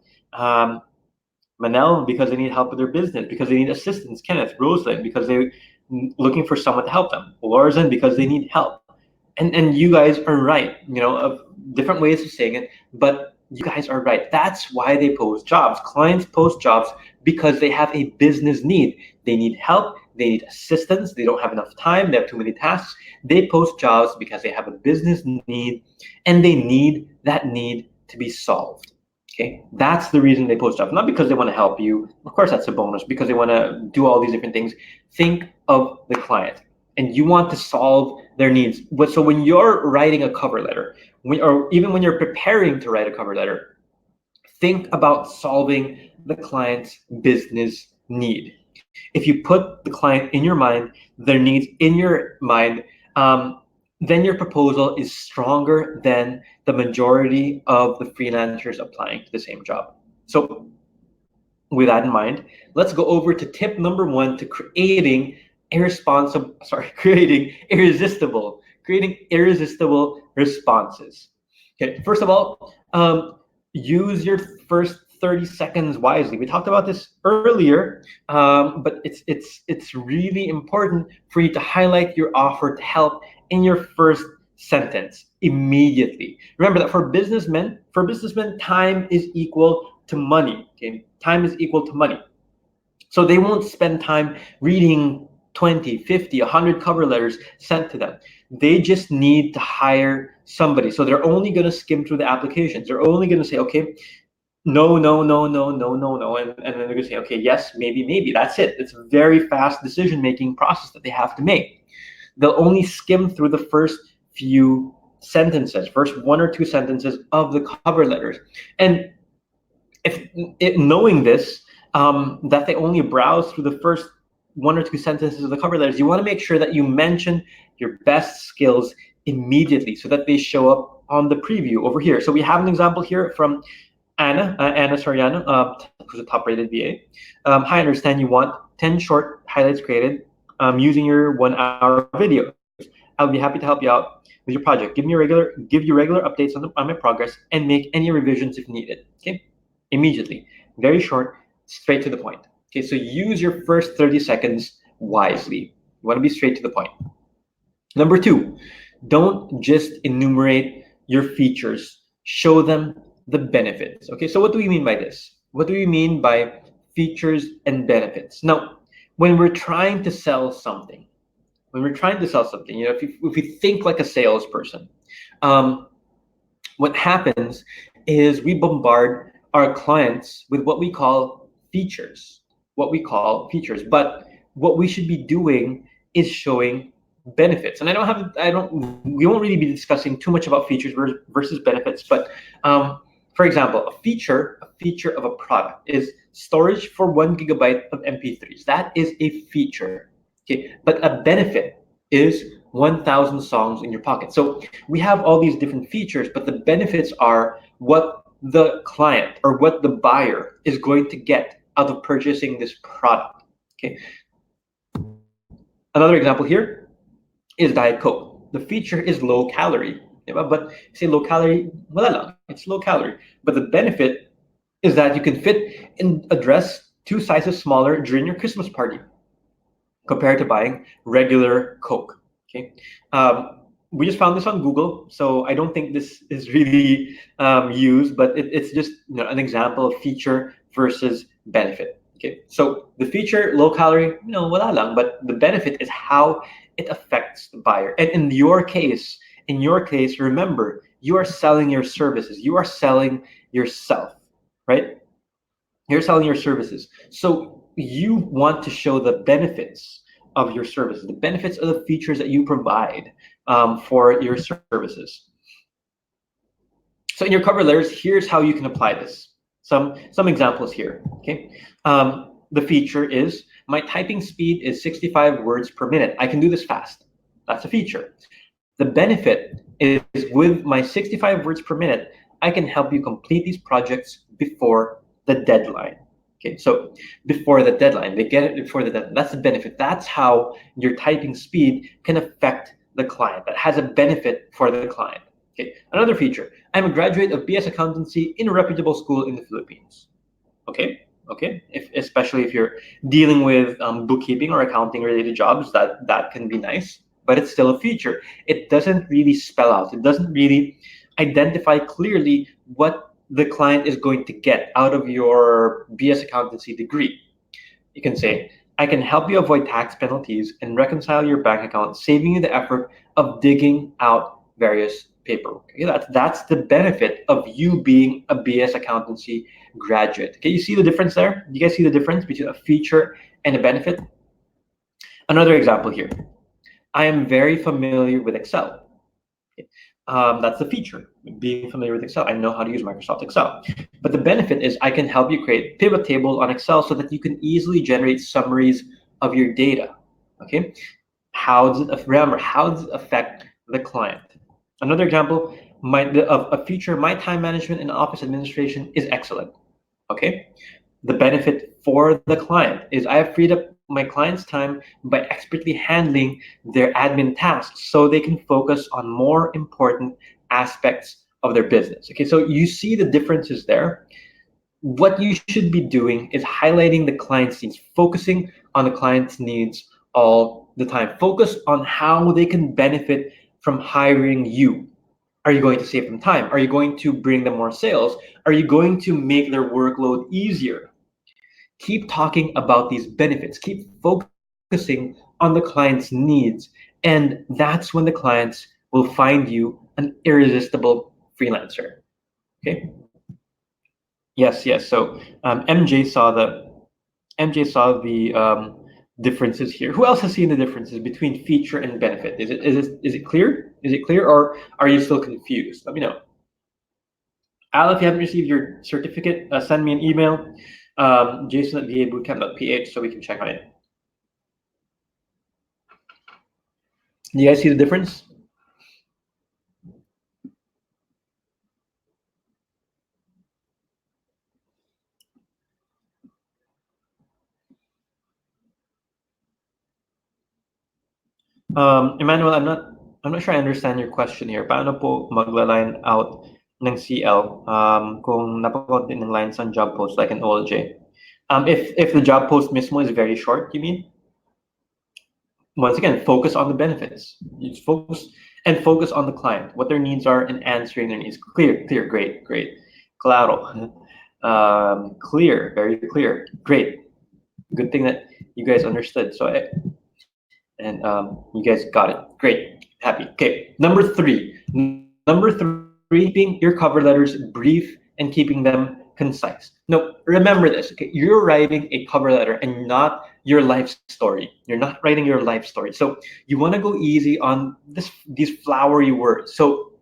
Manel because they need help with their business, because they need assistance. Kenneth, Rosalind because they're looking for someone to help them. Lorzan because they need help. And you guys are right, of different ways of saying it, but you guys are right. That's why they post jobs. Clients post jobs because they have a business need. They need help, they need assistance, they don't have enough time, they have too many tasks. They post jobs because they have a business need and they need that need to be solved. Okay, that's the reason they post jobs, not because they want to help you. Of course, that's a bonus, because they want to do all these different things. Think of the client, and you want to solve their needs. So when you're writing a cover letter, or even when you're preparing to write a cover letter, think about solving the client's business need. If you put the client in your mind, their needs in your mind, then your proposal is stronger than the majority of the freelancers applying to the same job. So with that in mind, let's go over to tip number 1 to creating irresistible responses. Okay, first of all, use your first 30 seconds wisely. We talked about this earlier, but it's really important for you to highlight your offer to help in your first sentence immediately. Remember that for businessmen, time is equal to money. Okay, time is equal to money. So they won't spend time reading 20, 50, 100 cover letters sent to them. They just need to hire somebody. So they're only going to skim through the applications. They're only going to say, okay, no, no, no, no, no, no, no. And then they're going to say, okay, yes, maybe, maybe. That's it. It's a very fast decision-making process that they have to make. They'll only skim through the first few sentences, first 1 or 2 sentences of the cover letters. And knowing this, that they only browse through the first 1 or 2 sentences of the cover letters, you want to make sure that you mention your best skills immediately so that they show up on the preview over here. So we have an example here from Anna Soriano, who's a top-rated VA. Hi, I understand you want 10 short highlights created using your 1-hour videos. I'll be happy to help you out with your project. Give you regular updates on my progress and make any revisions if needed. Okay, immediately, very short, straight to the point. Okay, so use your first 30 seconds wisely. You want to be straight to the point. Number 2, don't just enumerate your features. Show them the benefits. Okay, so what do we mean by this? What do we mean by features and benefits? Now, when we're trying to sell something, if you think like a salesperson, what happens is we bombard our clients with what we call features. But what we should be doing is showing benefits. And we won't really be discussing too much about features versus benefits, but for example, a feature of a product is storage for 1 GB of MP3s. That is a feature. Okay, but a benefit is 1,000 songs in your pocket. So we have all these different features, but the benefits are what the client or what the buyer is going to get out of purchasing this product. Okay. Another example here is Diet Coke. The feature is low calorie, but say low calorie, wala lang, it's low calorie. But the benefit is that you can fit in a dress 2 sizes smaller during your Christmas party compared to buying regular Coke. Okay. We just found this on Google, so I don't think this is really used, but it's just an example of feature versus benefit. Okay, so the feature, low calorie, wala lang, but the benefit is how it affects the buyer. And in your case, remember, you are selling your services. You are selling yourself, right? You're selling your services. So you want to show the benefits of your services, the benefits of the features that you provide for your services. So in your cover letters, here's how you can apply this. Some examples here, okay? The feature is, my typing speed is 65 words per minute. I can do this fast. That's a feature. The benefit is, with my 65 words per minute, I can help you complete these projects before the deadline. Okay, so before the deadline, they get it before the deadline. That's the benefit. That's how your typing speed can affect the client. That has a benefit for the client. Okay, another feature. I'm a graduate of BS Accountancy in a reputable school in the Philippines. Okay. Especially if you're dealing with bookkeeping or accounting related jobs, that can be nice, but it's still a feature. It doesn't really spell out. It doesn't really identify clearly what the client is going to get out of your BS Accountancy degree. You can say, I can help you avoid tax penalties and reconcile your bank account, saving you the effort of digging out various paperwork. Okay, that's the benefit of you being a BS Accountancy graduate. Okay, you see the difference there? Do you guys see the difference between a feature and a benefit? Another example here. I am very familiar with Excel. Okay. That's the feature, being familiar with Excel. I know how to use Microsoft Excel. But the benefit is I can help you create pivot table on Excel so that you can easily generate summaries of your data. Okay, remember, how does it affect the client? Another example of a feature, my time management and office administration is excellent. Okay, the benefit for the client is I have freed up my client's time by expertly handling their admin tasks so they can focus on more important aspects of their business. Okay, so you see the differences there. What you should be doing is highlighting the client's needs, focusing on the client's needs all the time. Focus on how they can benefit from hiring you. Are you going to save them time? Are you going to bring them more sales? Are you going to make their workload easier? Keep talking about these benefits. Keep focusing on the client's needs. And that's when the clients will find you an irresistible freelancer. Okay? Yes. So MJ saw the differences here. Who else has seen the differences between feature and benefit? Is it clear? Is it clear, or are you still confused? Let me know. Al, if you haven't received your certificate, send me an email, jason@𝒂𝒂𝒏𝒈 so we can check on it. Do you guys see the difference? Emmanuel, I'm not sure I understand your question here. Paano po magla-line out ng CL kung napakaunti ng lines on job post like an OLJ? If the job post mismo is very short, you mean? Once again, focus on the benefits. You just focus on the client, what their needs are, and answering their needs. Clear, great. Claro. Clear, very clear. Great. Good thing that you guys understood. So you guys got it. Great. Happy. Okay. Number three, keeping your cover letters brief and keeping them concise. No, remember this. Okay, you're writing a cover letter and not your life story. You're not writing your life story. So you want to go easy on these flowery words. So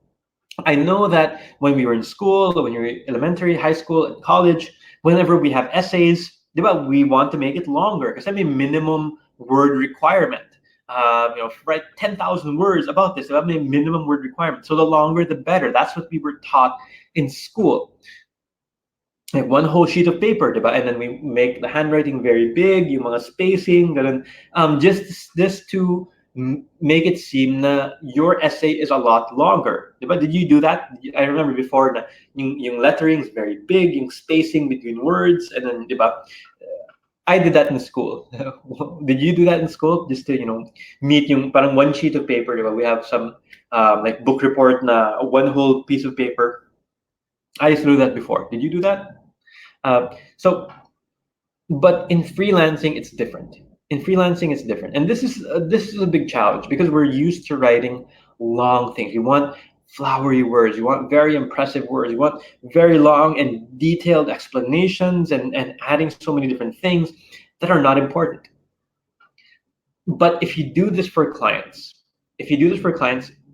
I know that when we were in school, when you're elementary, high school, and college, whenever we have essays, we want to make it longer because I mean minimum word requirement. Write 10,000 words about this. That's a minimum word requirement. So the longer, the better. That's what we were taught in school. Like one whole sheet of paper, diba? And then we make the handwriting very big, yung mga spacing, ganun. Just to make it seem that your essay is a lot longer. Diba? Did you do that? I remember before na yung lettering is very big, yung spacing between words, and then diba? I did that in school. Did you do that in school? Just to meet yung parang one sheet of paper, diba? We have some like book report na one whole piece of paper. I used to do that before. Did you do that? But in freelancing, it's different. In freelancing, it's different, and this is a big challenge because we're used to writing long things. You want flowery words. You want very impressive words. You want very long and detailed explanations and adding so many different things that are not important. But if you do this for clients,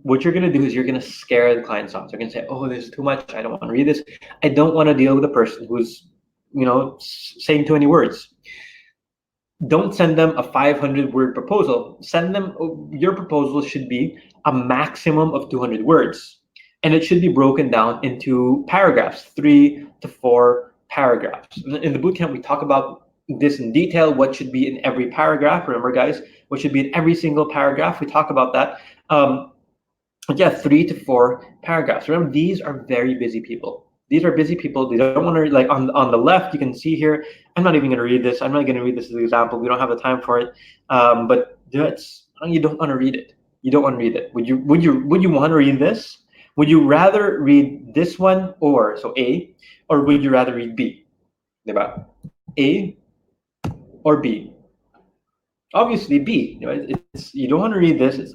what you're going to do is you're going to scare the clients off. They're going to say, oh, this is too much. I don't want to read this. I don't want to deal with a person who's saying too many words. Don't send them a 500-word proposal. Send them, your proposal should be a maximum of 200 words. And it should be broken down into paragraphs, 3 to 4 paragraphs. In the bootcamp, we talk about this in detail, what should be in every paragraph. Remember, guys, what should be in every single paragraph. We talk about that. Yeah, 3 to 4 paragraphs. Remember, these are very busy people. These are busy people. They don't want to, like on the left, you can see here, I'm not even going to read this. I'm not going to read this as an example. We don't have the time for it. But you don't want to read it. You don't want to read it. Would you want to read this? Would you rather read this one so A, or would you rather read B? Diba? A or B? Obviously B. You don't want to read this. It's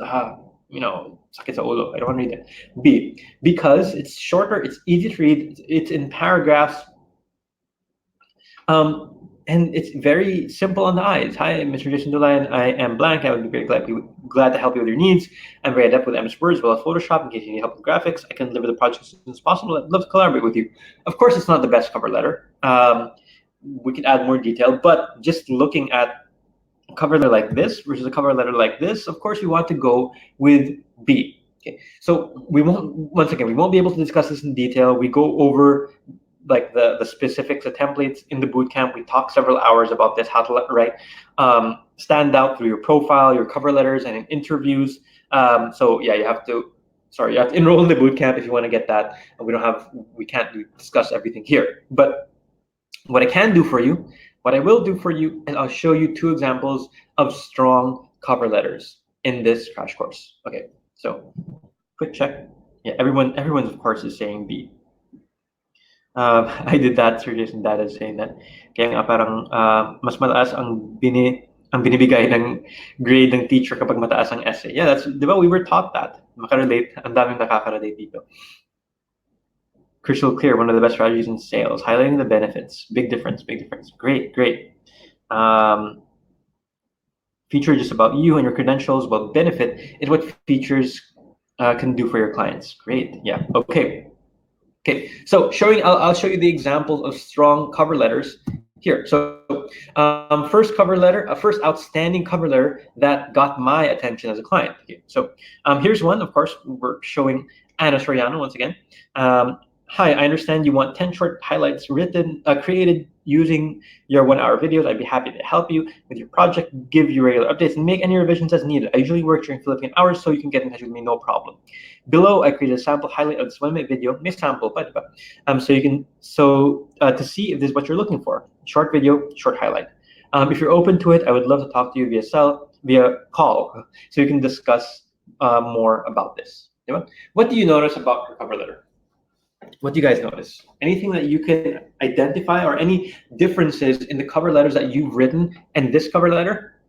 sakit sa ulo. I don't want to read it. B, because it's shorter, it's easy to read, it's in paragraphs, and it's very simple on the eyes. Hi, Mr. Jason Dulayan. I am blank. I would be very glad to help you with your needs. I'm very adept with MS Word as well as Photoshop. In case you need help with graphics, I can deliver the project as soon as possible. I'd love to collaborate with you. Of course, it's not the best cover letter. We could add more detail, but just looking at a cover letter like this versus a cover letter like this, of course, we want to go with B. Okay, so we won't be able to discuss this in detail. We go over like the specifics, the templates in the bootcamp. We talk several hours about this, how to write stand out through your profile, your cover letters, and in interviews. So yeah, you have to enroll in the bootcamp if you want to get that. We can't discuss everything here. But what I will do for you is I'll show you 2 examples of strong cover letters in this crash course. Okay, so quick check. Yeah, everyone of course is saying B. I did that, Sir Jason. Dad is saying that. Kaya nga parang mas mataas ang binibigay ng grade ng teacher kapag mataas ang essay. Yeah, diba we were taught that. Makarelate, ang daming nakaka-relate dito. Crystal clear, one of the best strategies in sales, highlighting the benefits. Big difference. Great. Feature just about you and your credentials, but benefit is what features can do for your clients. Great, yeah, okay. So I'll show you the examples of strong cover letters here. So first outstanding cover letter that got my attention as a client. Okay, so here's one. Of course, we're showing Anna Soriano once again. Hi, I understand you want 10 short highlights created using your 1-hour videos. I'd be happy to help you with your project, give you regular updates, and make any revisions as needed. I usually work during Philippine hours, so you can get in touch with me, no problem. Below, I created a sample highlight of this 1-minute video. May sample, to see if this is what you're looking for. Short video, short highlight. If you're open to it, I would love to talk to you via call, so you can discuss more about this. What do you notice about your cover letter? What do you guys notice? Anything that you can identify, or any differences in the cover letters that you've written and this cover letter?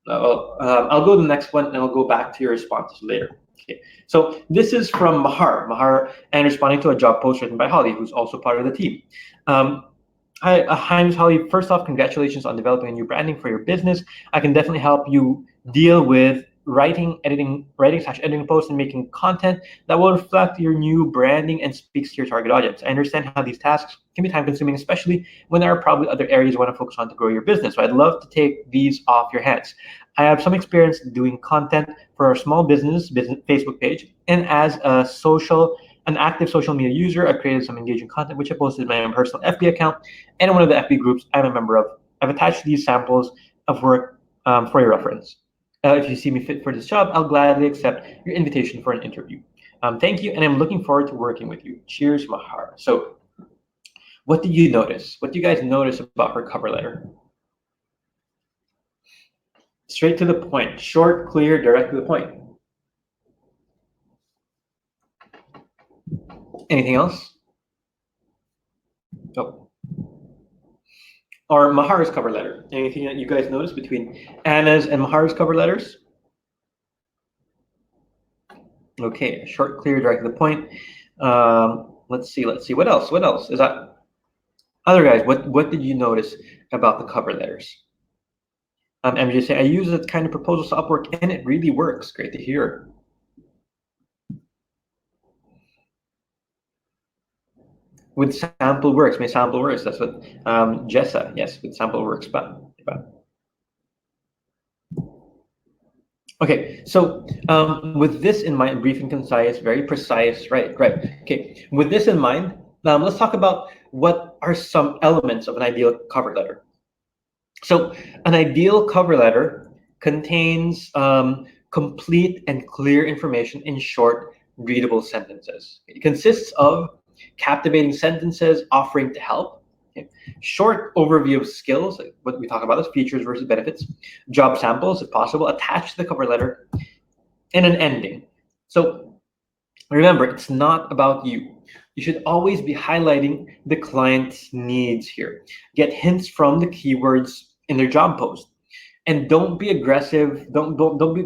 I'll go to the next one and I'll go back to your responses later. Okay, so this is from Mahar, and responding to a job post written by Holly, who's also part of the team. Hi, Ms. Holly. First off, congratulations on developing a new branding for your business. I can definitely help you deal with writing/editing posts and making content that will reflect your new branding and speaks to your target audience. I understand how these tasks can be time-consuming, especially when there are probably other areas you want to focus on to grow your business. So I'd love to take these off your hands. I have some experience doing content for our small business Facebook page, and as an active social media user, I've created some engaging content which I posted in my own personal FB account and in one of the FB groups I'm a member of. I've attached these samples of work for your reference. If you see me fit for this job, I'll gladly accept your invitation for an interview. Thank you, and I'm looking forward to working with you. Cheers, Mahar. So what did you notice? What do you guys notice about her cover letter? Straight to the point, short, clear, direct to the point. Anything else? Oh. Or Mahar's cover letter. Anything that you guys notice between Anna's and Mahar's cover letters? Okay, short, clear, direct to the point. Let's see. What else? Is that other guys? What did you notice about the cover letters? MJ saying, I use that kind of proposals to Upwork and it really works. Great to hear. With sample works, may sample works. That's what Jessa, yes, with sample works. Okay, so with this in mind, brief and concise, very precise, right. Okay, with this in mind, let's talk about what are some elements of an ideal cover letter? So an ideal cover letter contains complete and clear information in short, readable sentences. It consists of captivating sentences offering to help, okay, short overview of skills, like what we talk about as features versus benefits, job samples, if possible, attached to the cover letter, and an ending. So remember, it's not about you. You should always be highlighting the client's needs here. Get hints from the keywords in their job post. And don't be aggressive. Don't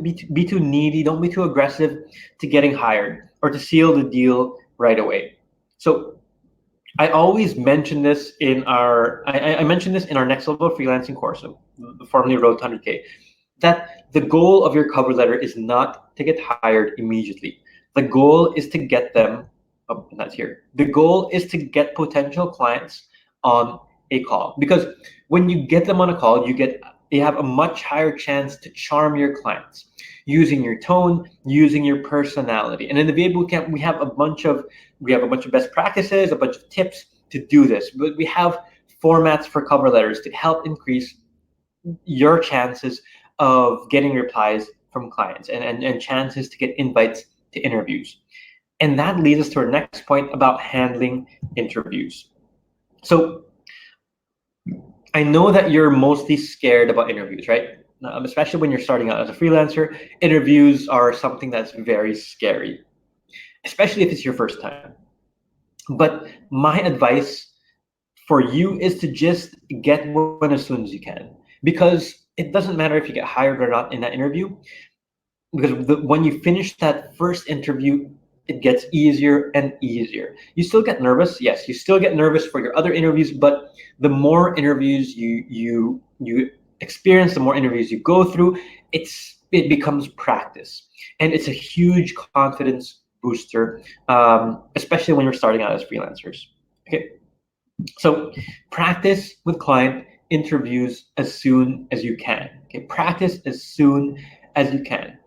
be too needy. Don't be too aggressive to getting hired or to seal the deal right away. So I always mention this in I mentioned this in our next level freelancing course, formerly Road to 100K, that the goal of your cover letter is not to get hired immediately. The goal is to get them, oh, that's here. The goal is to get potential clients on a call, because when you get them on a call, you have a much higher chance to charm your clients using your tone, using your personality. And in the VA Bootcamp, we have a bunch of best practices, a bunch of tips to do this. But we have formats for cover letters to help increase your chances of getting replies from clients and chances to get invites to interviews. And that leads us to our next point about handling interviews. So I know that you're mostly scared about interviews, right? Especially when you're starting out as a freelancer, interviews are something that's very scary, especially if it's your first time. But my advice for you is to just get one as soon as you can, because it doesn't matter if you get hired or not in that interview, because when you finish that first interview, it gets easier and easier. You still get nervous, yes, you still get nervous for your other interviews, but the more interviews you experience, the more interviews you go through, it becomes practice, and it's a huge confidence booster, especially when you're starting out as freelancers. Okay, so practice with client interviews as soon as you can. Okay, practice as soon as you can.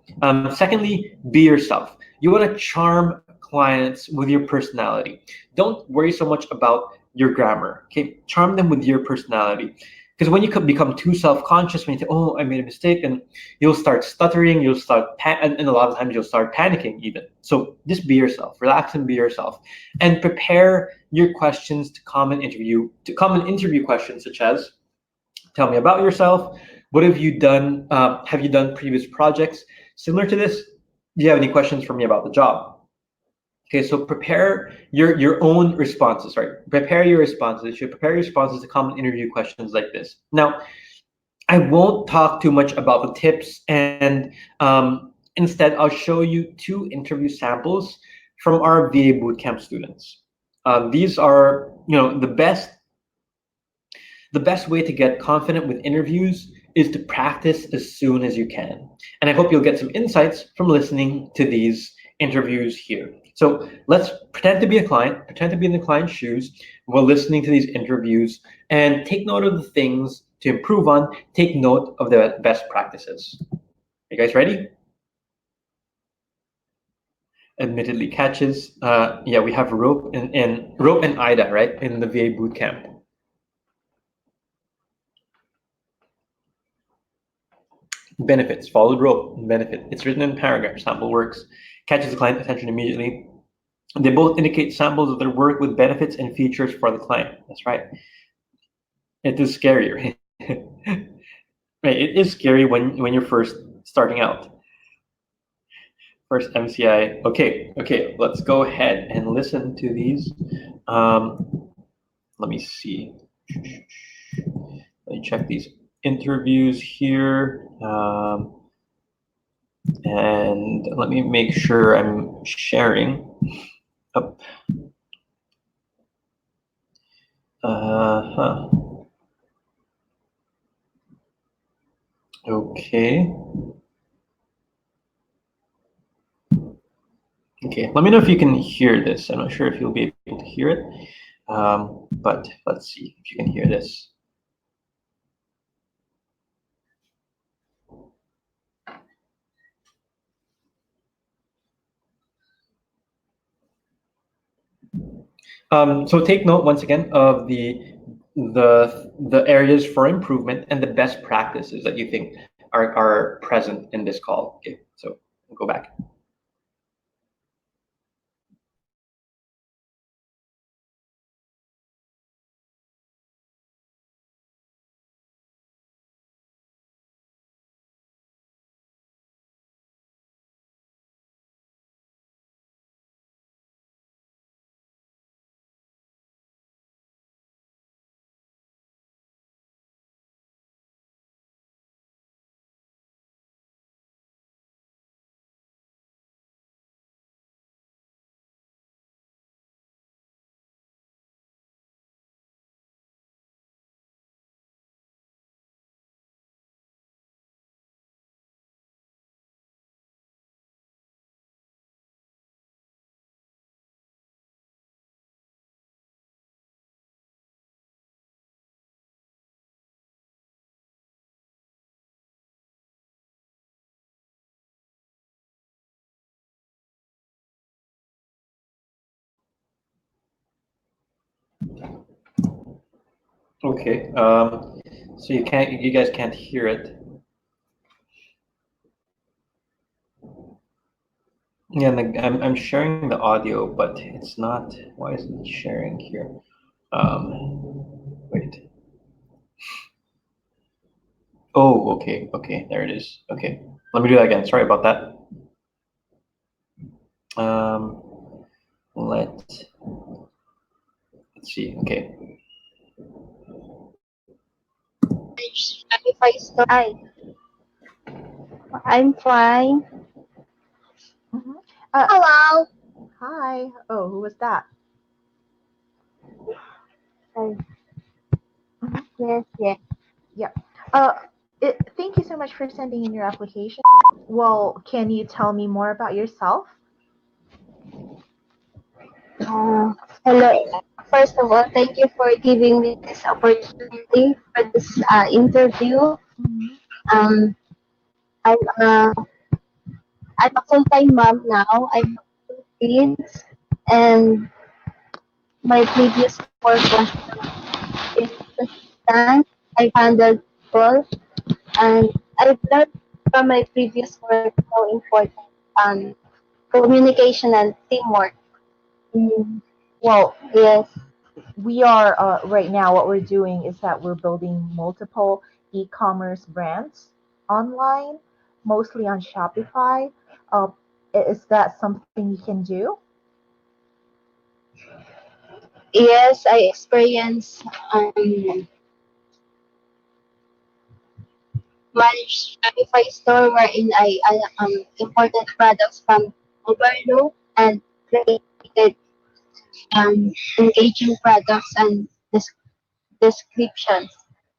Secondly, be yourself. You want to charm clients with your personality. Don't worry so much about your grammar. Okay, charm them with your personality. Because when you become too self-conscious, when you think, "Oh, I made a mistake," and you'll start stuttering, and a lot of times you'll start panicking even. So just be yourself, relax and be yourself, and prepare your questions to common interview questions, such as, tell me about yourself. What have you done? Have you done previous projects similar to this? Do you have any questions for me about the job? Okay, so prepare your own responses, right? Prepare your responses. You should prepare your responses to common interview questions like this. Now, I won't talk too much about the tips, and instead I'll show you two interview samples from our VA Bootcamp students. These are, the best way to get confident with interviews is to practice as soon as you can. And I hope you'll get some insights from listening to these interviews here. So let's pretend to be a client, pretend to be in the client's shoes while listening to these interviews, and take note of the things to improve on, take note of the best practices. Are you guys ready? Admittedly catches. Yeah, we have Rope and Ida, right, in the VA Bootcamp. Benefits, followed rope, benefit. It's written in paragraph. Sample works, catches the client attention immediately. They both indicate samples of their work with benefits and features for the client. That's right. It is scary, right? Right, it is scary when you're first starting out. First MCI. Okay, let's go ahead and listen to these. Let me see. Let me check these interviews here. And let me make sure I'm sharing. Up. Okay. Okay, let me know if you can hear this. I'm not sure if you'll be able to hear it, but let's see if you can hear this. So take note once again of the areas for improvement and the best practices that you think are present in this call. Okay, so we'll go back. Okay. So you guys can't hear it. Yeah, and I'm sharing the audio, but it's not. Why isn't it sharing here? Wait. Oh, okay, okay, there it is. Okay, let me do that again. Sorry about that. Um, let let's see. Okay. Hi, I'm fine. Mm-hmm. Hello. Hi. Oh, who was that? Hi. Mm-hmm. Yes, yes. Yeah. Thank you so much for sending in your application. Well, can you tell me more about yourself? Hello. First of all, thank you for giving me this opportunity for this interview. Mm-hmm. Um, I'm I'm a full-time mom now. I have two kids, and my previous work was business assistant. I handled people, and I've learned from my previous work how important um communication and teamwork. Mm. Well, Yes. we are right now. What we're doing is that we're building multiple e-commerce brands online, mostly on Shopify. Uh, is that something you can do? Yes, I experienced managed Shopify store wherein I imported products from overlook and created engaging products and descriptions.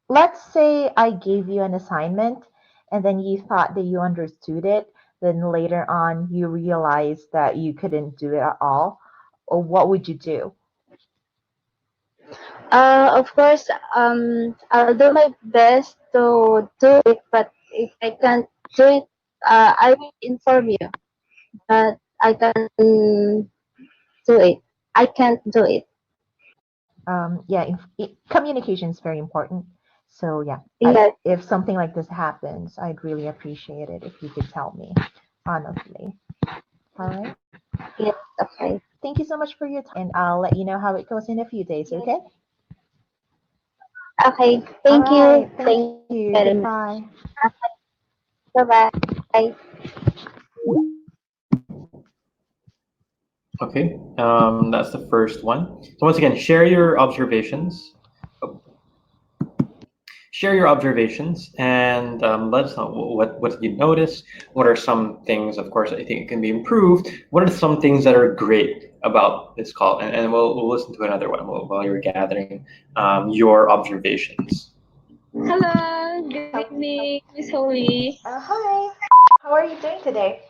Let's say I gave you an assignment and then you thought that you understood it, then later on you realized that you couldn't do it at all. Or what would you do? Of course, I'll do my best to do it, but if I can't do it, I will inform you that I can do it. I can't do it. Yeah, communication is very important. So yeah, Yes, if something like this happens, I'd really appreciate it if you could tell me, honestly. All right. yes, okay. Thank you so much for your time, and I'll let you know how it goes in a few days. Yes. Okay. Okay, All thank you. right. Thank Thank you. you very much. Goodbye. Bye bye. Okay. That's the first one. So once again, share your observations. Oh, share your observations and let us know what did you notice. What are some things, of course, I think it can be improved. What are some things that are great about this call? And we'll listen to another one while you're gathering your observations. Hello, good evening, Miss Holly. Hi. How are you doing today?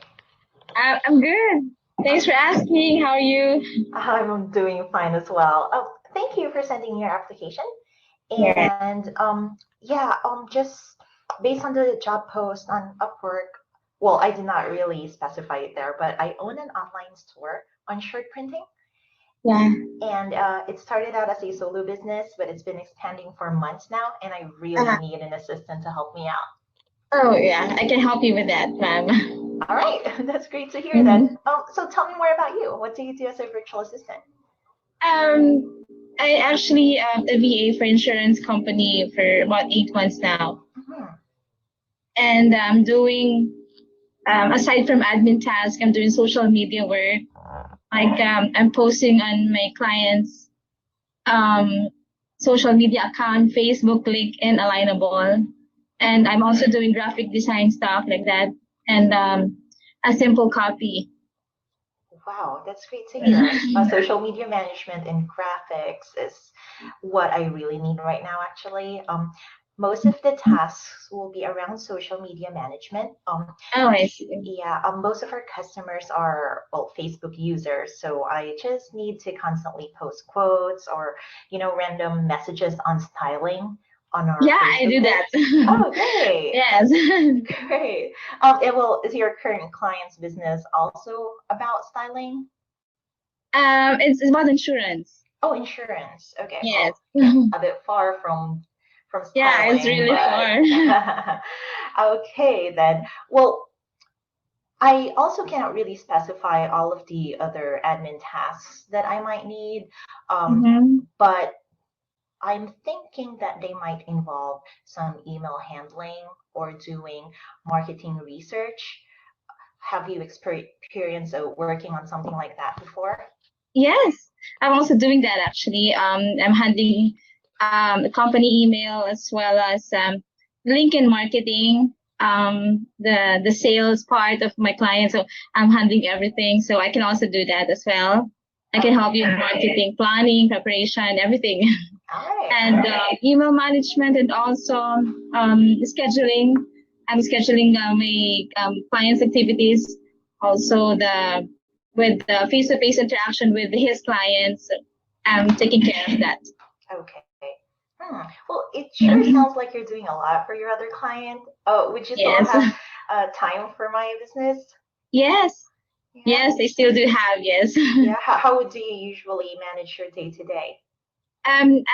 I'm good. Thanks for asking. How are you? I'm doing fine as well. Oh, thank you for sending your application. Yeah. And yeah, just based on the job post on Upwork, well, I did not really specify it there, but I own an online store on shirt printing. Yeah. And it started out as a solo business, but it's been expanding for months now, and I really Uh, need an assistant to help me out. oh yeah, I can help you with that, ma'am. All right, that's great to hear then. Mhm. So tell me more about you. What do you do as a virtual assistant? I actually am a VA for insurance company for about 8 months now, Mhm. and I'm doing aside from admin tasks, I'm doing social media work. Like I'm posting on my clients' um, social media account, Facebook, LinkedIn, Alignable, and I'm also doing graphic design stuff like that, and a simple copy. Wow, that's great to hear. Social media management and graphics is what I really need right now, actually. Most of the tasks will be around social media management. Oh, I see. Yeah, most of our customers are, well, Facebook users, so I just need to constantly post quotes or, random messages on styling on our Yeah, I Facebook do page. that. Oh, great. Yes. Great. Is your current client's business also about styling? It's about insurance. Oh, insurance. Okay. Yes. Well, yeah, a bit far from Yeah, it's styling, really but far. okay then. Well, I also cannot really specify all of the other admin tasks that I might need, Hmm. but I'm thinking that they might involve some email handling or doing marketing research. Have you experienced working on something like that before? Yes, I'm also doing that actually. I'm handling the company email as well as LinkedIn marketing, the sales part of my clients. So I'm handling everything. So I can also do that as well. I can help you with marketing, planning, preparation, everything, All right. and email management, and also scheduling. I'm scheduling my clients' activities, also the with the face-to-face interaction with his clients. I'm taking care of that. Okay. Well, it sure Mhm. sounds like you're doing a lot for your other client. Oh, would you still Yes, have time for my business? yes, Yeah. yes. I still do have, yes. Yeah. How do you usually manage your day to day?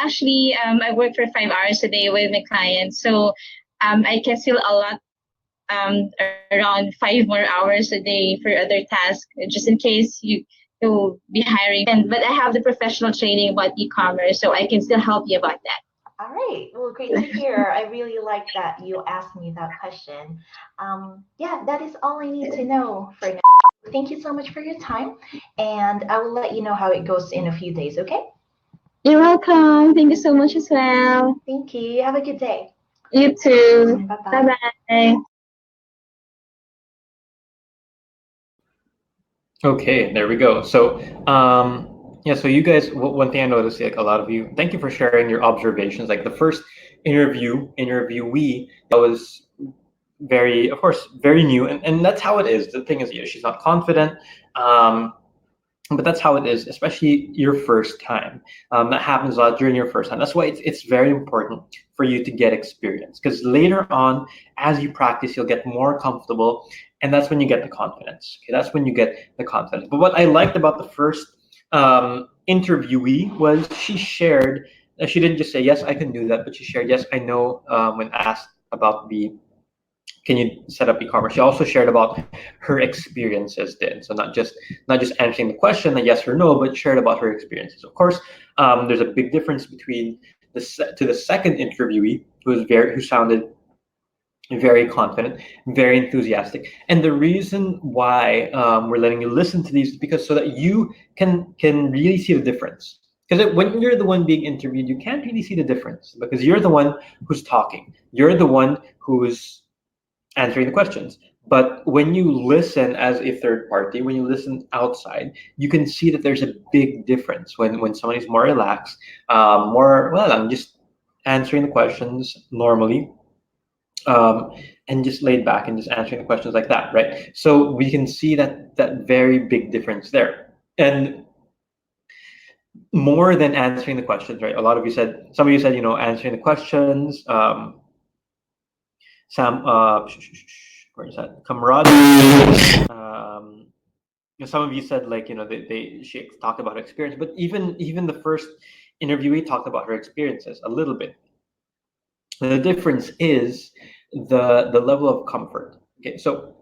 Actually, I work for 5 hours a day with my clients, so I can still allot around 5 more hours a day for other tasks, just in case you'll be hiring. And but I have the professional training about e-commerce, so I can still help you about that. All right. Well, great to hear. I really like that you asked me that question. Yeah, that is all I need to know for now. Thank you so much for your time, and I will let you know how it goes in a few days, okay? You're welcome. Thank you so much as well. Thank you. Have a good day. You too. Bye Bye bye. bye. Okay, there we go. So, yeah, so you guys, one thing I noticed, like a lot of you, thank you for sharing your observations. Like the first interviewee, that was very, of course, very new, and that's how it is. The thing is, she's not confident. Um, but that's how it is, especially your first time. That happens a lot during your first time. That's why it's very important for you to get experience, because later on, as you practice, you'll get more comfortable, and that's when you get the confidence. Okay, that's when you get the confidence. But what I liked about the first interviewee was she shared. She didn't just say yes, I can do that, but she shared yes, I know. When asked about the can you set up e-commerce, she also shared about her experiences then, so not just answering the question a yes or no, but shared about her experiences. Of course, there's a big difference between the second interviewee who sounded very confident, very enthusiastic. And the reason why we're letting you listen to these is because so that you can really see the difference. Because when you're the one being interviewed, you can't really see the difference because you're the one who's talking. You're the one who's answering the questions. But when you listen as a third party, when you listen outside, you can see that there's a big difference when somebody's more relaxed, more well, I'm just answering the questions normally, um, and just laid back and just answering the questions like that, right? So we can see that very big difference there. And more than answering the questions, right? Some of you said, answering the questions, where is that? Camaraderie, some of you said like, she talked about her experience, but even the first interviewee talked about her experiences a little bit. The difference is the level of comfort. Okay, so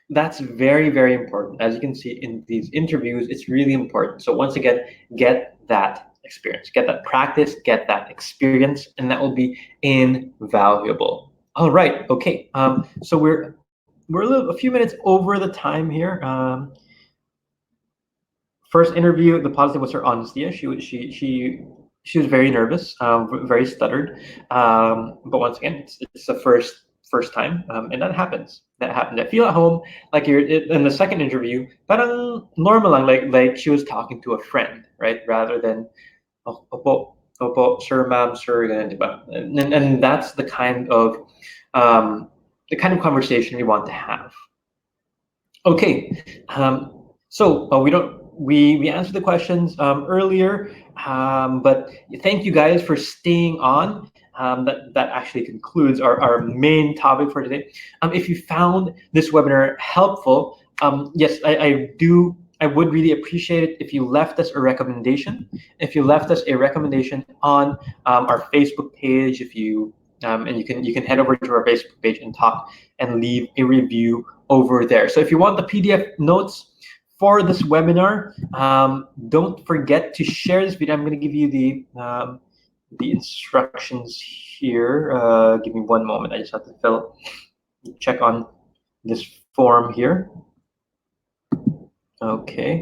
that's very, very important. As you can see in these interviews, it's really important. So once again, get that experience, get that practice, get that experience, and that will be invaluable. All right, okay. So we're a few minutes over the time here. First interview, the positive was her honesty. She was very nervous, very stuttered. But once again, it's the first time, and that happens. That happened. I feel at home, like in the second interview, parang normal lang, like she was talking to a friend, right? Rather than opo, sir, ma'am, sir, ganun, diba? And that's the kind of conversation we want to have. Okay, so we answered the questions earlier, but thank you guys for staying on. That actually concludes our main topic for today. If you found this webinar helpful, yes, I would really appreciate it if you left us a recommendation. If you left us a recommendation on our Facebook page, and you can head over to our Facebook page and leave a review over there. So if you want the PDF notes for this webinar, don't forget to share this video. I'm going to give you the instructions here. Give me one moment. I just have to check on this form here. Okay.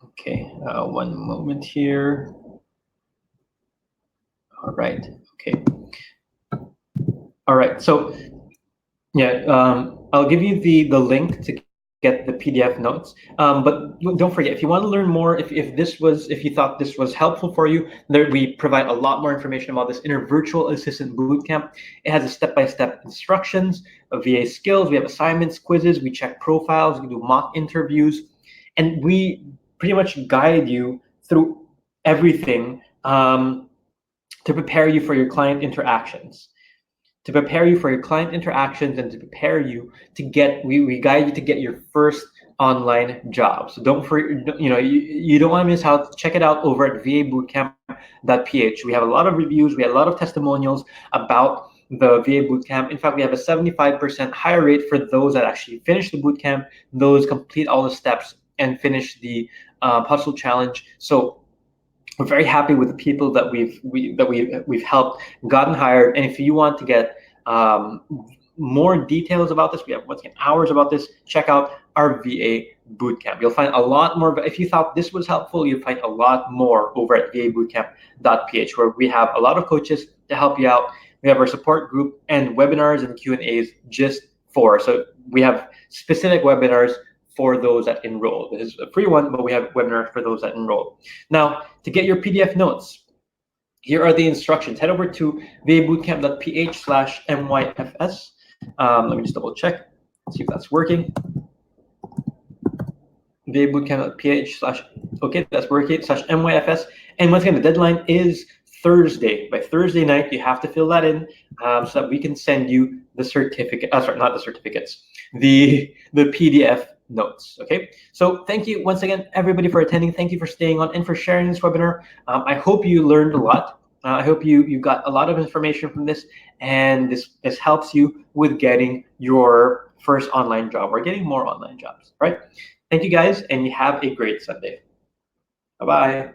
Okay, one moment here. All right, okay. All right, so yeah, I'll give you the link to get the PDF notes. But don't forget, if you want to learn more, if you thought this was helpful for you, we provide a lot more information about this in our virtual assistant bootcamp. It has a step-by-step instructions, VA skills. We have assignments, quizzes. We check profiles. We do mock interviews, and we pretty much guide you through everything to prepare you for your client interactions. To prepare you for your client interactions and to prepare you to we guide you to get your first online job. So you don't want to miss out. Check it out over at 𝒂𝒂𝒏𝒈. We have a lot of reviews. We have a lot of testimonials about the VA bootcamp. In fact, we have a 75% higher rate for those that actually finish the bootcamp, those complete all the steps and finish the hustle challenge. So we're very happy with the people that we've helped, gotten hired. And if you want to get more details about this, we have once again hours about this. Check out our VA bootcamp. You'll find a lot more. But if you thought this was helpful, you'll find a lot more over at 𝒂𝒂𝒏𝒈, where we have a lot of coaches to help you out. We have our support group and webinars and Q&As just for. So we have specific webinars for those that enroll. This is a free one, but we have webinars for those that enroll. Now, to get your PDF notes, here are the instructions. Head over to 𝒂𝒂𝒏𝒈.ph/MYFS. Let me just double check, see if that's working. 𝒂𝒂𝒏𝒈.ph/ okay, that's working, /MYFS. And once again, the deadline is Thursday. By Thursday night, you have to fill that in so that we can send you the certificate. Sorry, not the certificates, the PDF notes. Okay, so thank you once again, everybody, for attending. Thank you for staying on and for sharing this webinar. I hope you learned a lot. I hope you got a lot of information from this, and this helps you with getting your first online job or getting more online jobs. All right, thank you guys, and you have a great Sunday. Bye-bye.